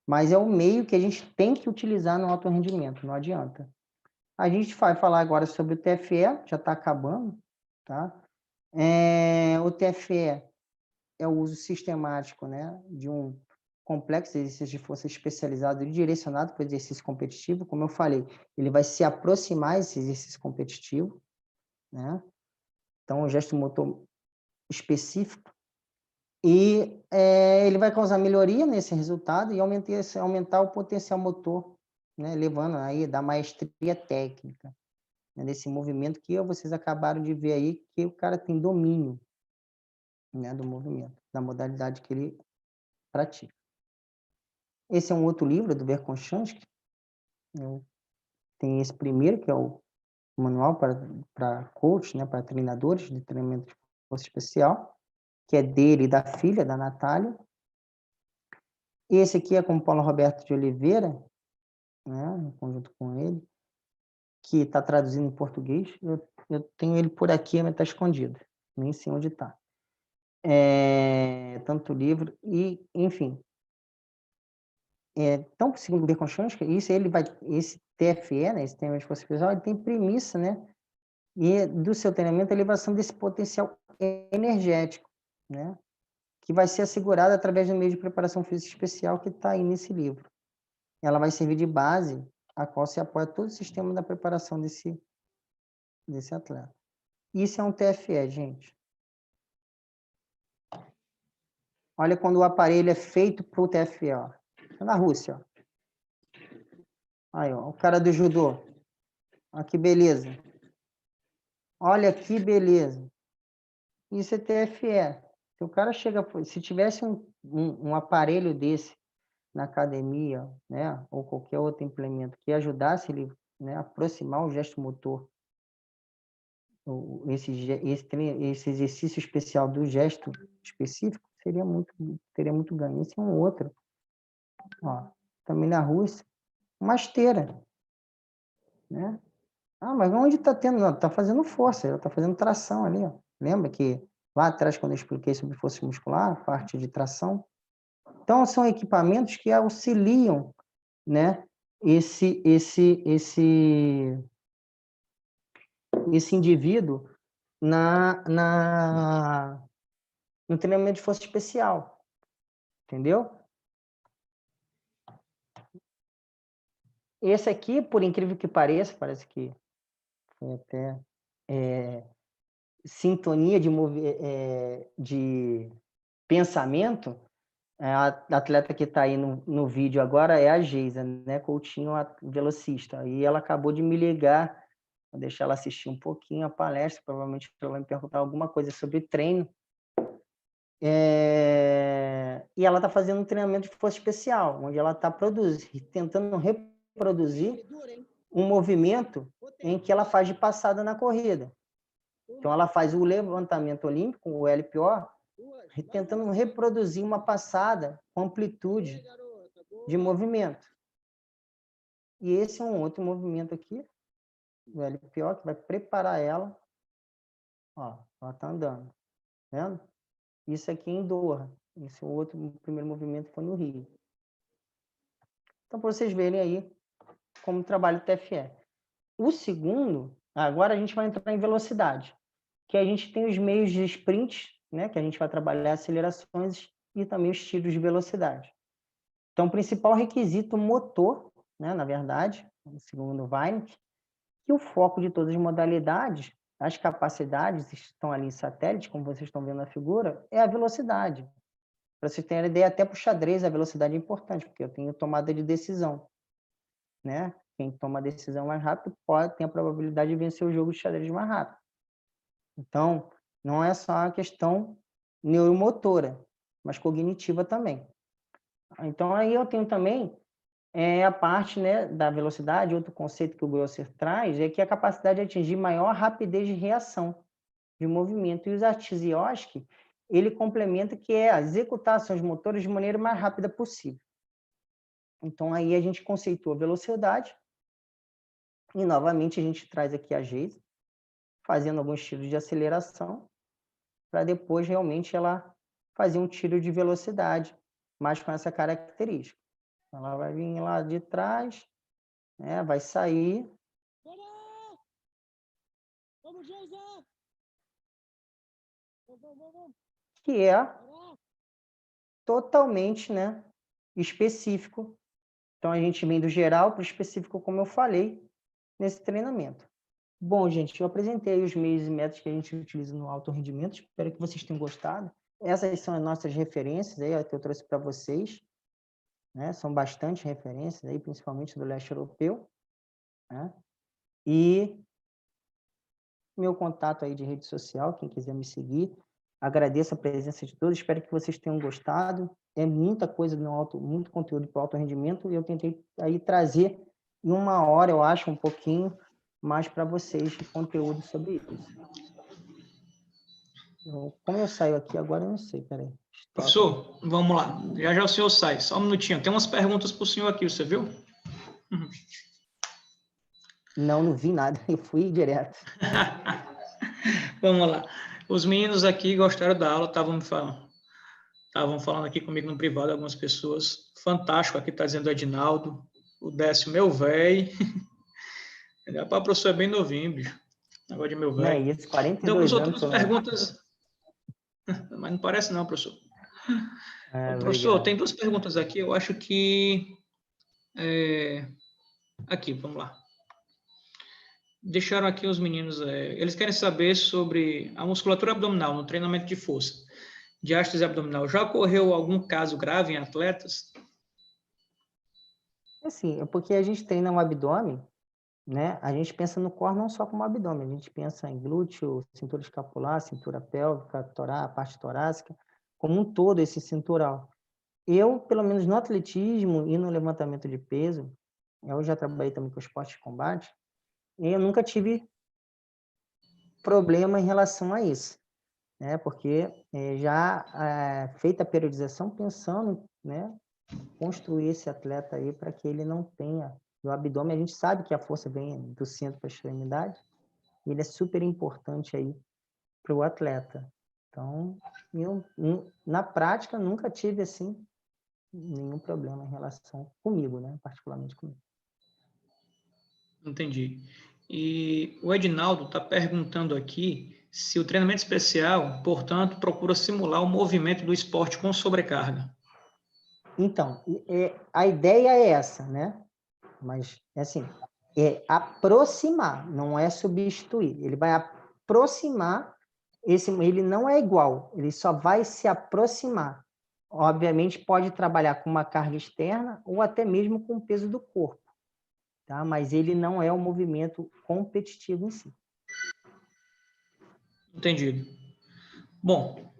Mas é o meio que a gente tem que utilizar no alto rendimento, não adianta. A gente vai falar agora sobre o TFE, já está acabando, tá? O TFE é o uso sistemático, né, de um complexo de exercício de força especializado e direcionado para o exercício competitivo. Como eu falei, ele vai se aproximar desse exercício competitivo, né? Então, o gesto motor específico. E ele vai causar melhoria nesse resultado e aumentar o potencial motor, né, levando aí da maestria técnica. né, desse movimento que vocês acabaram de ver aí, que o cara tem domínio, né, do movimento, da modalidade que ele pratica. Esse é um outro livro do Verkhoshansky, tem esse primeiro, que é o manual para coach, né, para treinadores de treinamento de força especial, que é dele e da filha, da Natália. Esse aqui é com o Paulo Roberto de Oliveira, né, em conjunto com ele, que está traduzindo em português. Eu tenho ele por aqui, mas está escondido, nem sei onde está. Tanto livro e, enfim. Então, segundo o Verkhoshansky, esse TFE, né, esse treinamento de força especial, ele tem premissa, né, e do seu treinamento a elevação desse potencial energético, né, que vai ser assegurada através do meio de preparação física especial que está aí nesse livro. Ela vai servir de base a qual se apoia todo o sistema da preparação desse atleta. Isso é um TFE, gente. Olha quando o aparelho é feito para o TFE, ó. Na Rússia, ó. Aí, ó, o cara do judô. Olha que beleza. Olha que beleza. Isso é TFE. Se o cara chega, se tivesse um aparelho desse na academia, né, ou qualquer outro implemento que ajudasse ele, né, a aproximar o gesto motor, esse exercício especial do gesto específico, teria muito ganho. Esse é um outro. Ó, também na Rússia, uma esteira, né? Ah, mas onde está tendo? Não, está fazendo força, ela está fazendo tração ali, ó. Lembra que lá atrás, quando eu expliquei sobre força muscular, parte de tração? Então, são equipamentos que auxiliam, né, esse indivíduo no treinamento de força especial, entendeu? Esse aqui, por incrível que pareça, parece que foi até sintonia de pensamento. A atleta que está aí no vídeo agora é a Geisa, né? Coutinho, a velocista. E ela acabou de me ligar, vou deixar ela assistir um pouquinho a palestra, provavelmente ela vai me perguntar alguma coisa sobre treino. E ela está fazendo um treinamento de força especial, onde ela está tentando reproduzir um movimento em que ela faz de passada na corrida. Então, ela faz o levantamento olímpico, o LPO, tentando reproduzir uma passada com amplitude de movimento. E esse é um outro movimento aqui, o LPO, que vai preparar ela. Ó, ela está andando, tá vendo? Isso aqui em Doha. Esse outro, o primeiro movimento foi no Rio. Então, para vocês verem aí como trabalha o TFE. O segundo, agora a gente vai entrar em velocidade, que a gente tem os meios de sprint, né, que a gente vai trabalhar acelerações e também os tiros de velocidade. Então, o principal requisito motor, né, na verdade, segundo o Weineck, que o foco de todas as modalidades, as capacidades estão ali em satélite, como vocês estão vendo na figura, é a velocidade. Para vocês terem ideia, até para o xadrez a velocidade é importante, porque eu tenho tomada de decisão, né? Quem toma a decisão mais rápido tem a probabilidade de vencer o jogo de xadrez mais rápido. Então, não é só a questão neuromotora, mas cognitiva também. Então, aí eu tenho também a parte, né, da velocidade. Outro conceito que o Grosser traz é que a capacidade de atingir maior rapidez de reação de movimento. E o Artsioski, ele complementa que é executar ações motoras de maneira mais rápida possível. Então, aí a gente conceitua a velocidade e, novamente, a gente traz aqui a Geisa, fazendo alguns tiros de aceleração, para depois, realmente, ela fazer um tiro de velocidade, mas com essa característica. Ela vai vir lá de trás, né, vai sair. Vamos, Geisa! Que é totalmente, né, específico. Então, a gente vem do geral para o específico, como eu falei, nesse treinamento. Bom, gente, eu apresentei os meios e métodos que a gente utiliza no alto rendimento. Espero que vocês tenham gostado. Essas são as nossas referências aí, que eu trouxe para vocês. Né? São bastante referências, aí, principalmente do leste europeu. Né? E meu contato aí de rede social, quem quiser me seguir. Agradeço a presença de todos, espero que vocês tenham gostado. É muita coisa no muito conteúdo para o alto rendimento, e eu tentei aí trazer em 1 hora, eu acho, um pouquinho mais para vocês de conteúdo sobre isso. Como eu saio aqui agora, eu não sei, peraí. Professor, vamos lá. Já já o senhor sai. Só um minutinho. Tem umas perguntas para o senhor aqui, você viu? Não vi nada. Eu fui direto. Vamos lá. Os meninos aqui gostaram da aula, estavam falando aqui comigo no privado, algumas pessoas. Fantástico, aqui está dizendo o Edinaldo. O Décio, meu velho. O professor é bem novinho, bicho. Negócio de meu velho. Não é isso, 42 então, anos. Outras perguntas... Mas não parece não, professor. Professor, obrigado. tem 2 perguntas aqui, eu acho que... Aqui, vamos lá. Deixaram aqui os meninos, eles querem saber sobre a musculatura abdominal no treinamento de força. Diástase abdominal. Já ocorreu algum caso grave em atletas? Assim, é porque a gente treina o abdômen, né? A gente pensa no core não só como abdômen, a gente pensa em glúteo, cintura escapular, cintura pélvica, parte torácica, como um todo esse cintural. Eu, pelo menos no atletismo e no levantamento de peso, eu já trabalhei também com esporte de combate, e eu nunca tive problema em relação a isso, né? Porque já feita a periodização pensando, né, construir esse atleta aí para que ele não tenha no abdômen. A gente sabe que a força vem do centro para a extremidade, e ele é super importante aí para o atleta. Então, eu, na prática, nunca tive, assim, nenhum problema em relação comigo, né, particularmente comigo. Entendi. E o Edinaldo está perguntando aqui se o treinamento especial, portanto, procura simular o movimento do esporte com sobrecarga. Então, a ideia é essa, né? Mas, assim, é aproximar, não é substituir. Ele vai aproximar, ele não é igual, ele só vai se aproximar. Obviamente, pode trabalhar com uma carga externa ou até mesmo com o peso do corpo, tá? Mas ele não é um movimento competitivo em si. Entendido. Bom,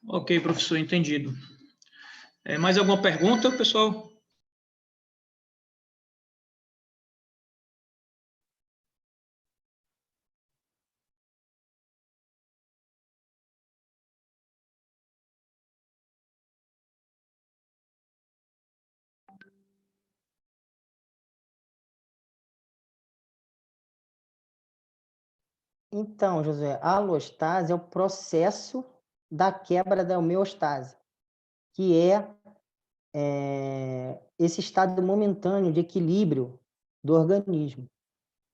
ok, professor, entendido. Mais alguma pergunta, pessoal? Então, José, a alostase é o processo da quebra da homeostase, que é esse estado momentâneo de equilíbrio do organismo.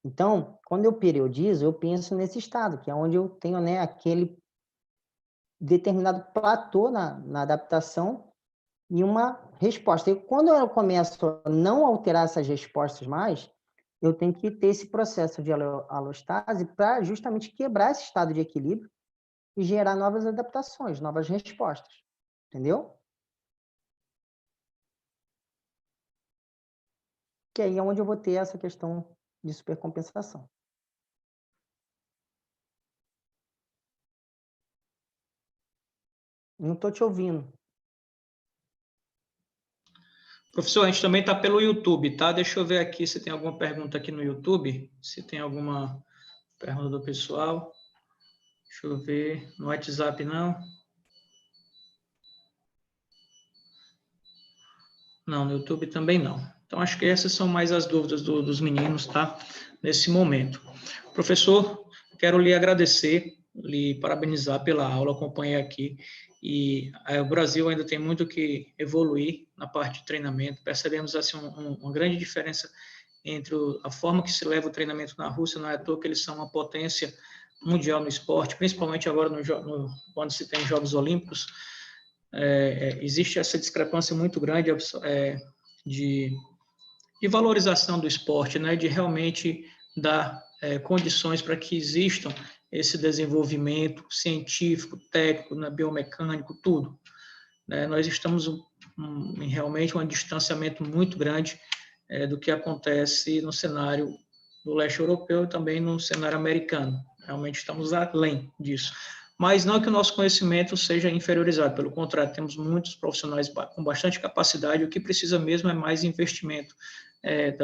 Então, quando eu periodizo, eu penso nesse estado, que é onde eu tenho, né, aquele determinado platô na adaptação e uma resposta. E quando eu começo a não alterar essas respostas mais, eu tenho que ter esse processo de alostase para justamente quebrar esse estado de equilíbrio e gerar novas adaptações, novas respostas. Entendeu? Que aí é onde eu vou ter essa questão de supercompensação. Não estou te ouvindo. Professor, a gente também está pelo YouTube, tá? Deixa eu ver aqui se tem alguma pergunta aqui no YouTube, se tem alguma pergunta do pessoal. Deixa eu ver. No WhatsApp, não. Não, no YouTube também não. Então, acho que essas são mais as dúvidas dos meninos, tá? Nesse momento. Professor, quero lhe agradecer, lhe parabenizar pela aula, acompanhei aqui. E o Brasil ainda tem muito que evoluir na parte de treinamento. Percebemos assim, uma grande diferença entre a forma que se leva o treinamento na Rússia, não é à toa que eles são uma potência mundial no esporte, principalmente agora quando se tem Jogos Olímpicos. Existe essa discrepância muito grande de valorização do esporte, né, de realmente dar condições para que existam esse desenvolvimento científico, técnico, biomecânico, tudo. Nós estamos em realmente um distanciamento muito grande do que acontece no cenário do leste europeu e também no cenário americano. Realmente estamos além disso. Mas não que o nosso conhecimento seja inferiorizado, pelo contrário, temos muitos profissionais com bastante capacidade, o que precisa mesmo é mais investimento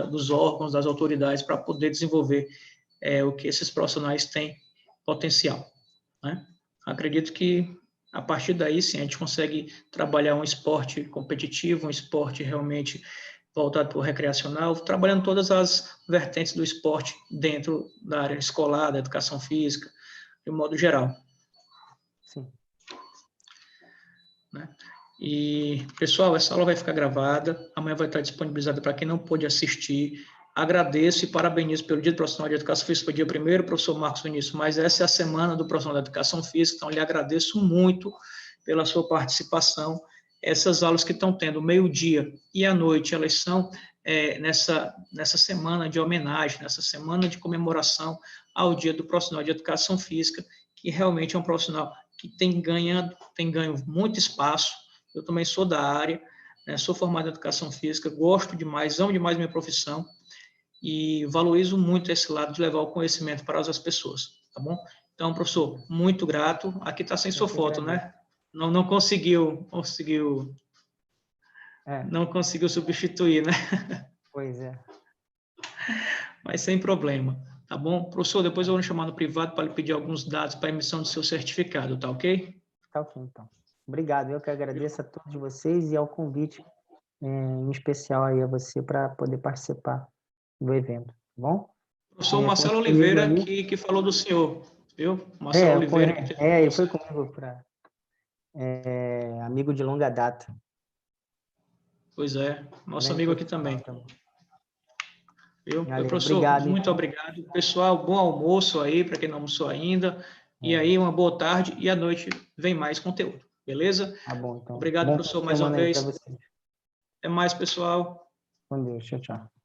dos órgãos, das autoridades, para poder desenvolver o que esses profissionais têm potencial. Né? Acredito que, a partir daí, sim, a gente consegue trabalhar um esporte competitivo, um esporte realmente voltado para o recreacional, trabalhando todas as vertentes do esporte dentro da área escolar, da educação física, de um modo geral. Sim. Né? E, pessoal, essa aula vai ficar gravada, amanhã vai estar disponibilizada para quem não pôde assistir. Agradeço e parabenizo pelo Dia do Profissional de Educação Física, foi dia 1º, professor Marcos Vinícius, mas essa é a semana do Profissional de Educação Física, então lhe agradeço muito pela sua participação. Essas aulas que estão tendo meio-dia e à noite, elas são nessa semana de homenagem, nessa semana de comemoração ao Dia do Profissional de Educação Física, que realmente é um profissional que tem ganho muito espaço. Eu também sou da área, sou formado em Educação Física, gosto demais, amo demais minha profissão, e valorizo muito esse lado de levar o conhecimento para as pessoas, tá bom? Então, professor, muito grato. Aqui está sem sua foto, né? Não conseguiu não conseguiu substituir, né? Pois é. Mas sem problema, tá bom? Professor, depois eu vou chamar no privado para lhe pedir alguns dados para a emissão do seu certificado, tá ok? Tá ok, então. Obrigado, eu que agradeço a todos vocês e ao convite, em especial aí a você para poder participar do evento, tá bom? Professor Marcelo Oliveira, aí, que falou do senhor, viu? Marcelo Oliveira. Ele foi comigo para amigo de longa data. Pois é, nosso amigo aqui também. Viu? Valeu, professor, obrigado, muito obrigado. Pessoal, bom almoço aí, para quem não almoçou ainda. E aí, uma boa tarde e à noite vem mais conteúdo, beleza? Tá bom, então. Obrigado, Bom professor, mais uma vez. para vocês. Até mais, pessoal. Com Deus, tchau, tchau.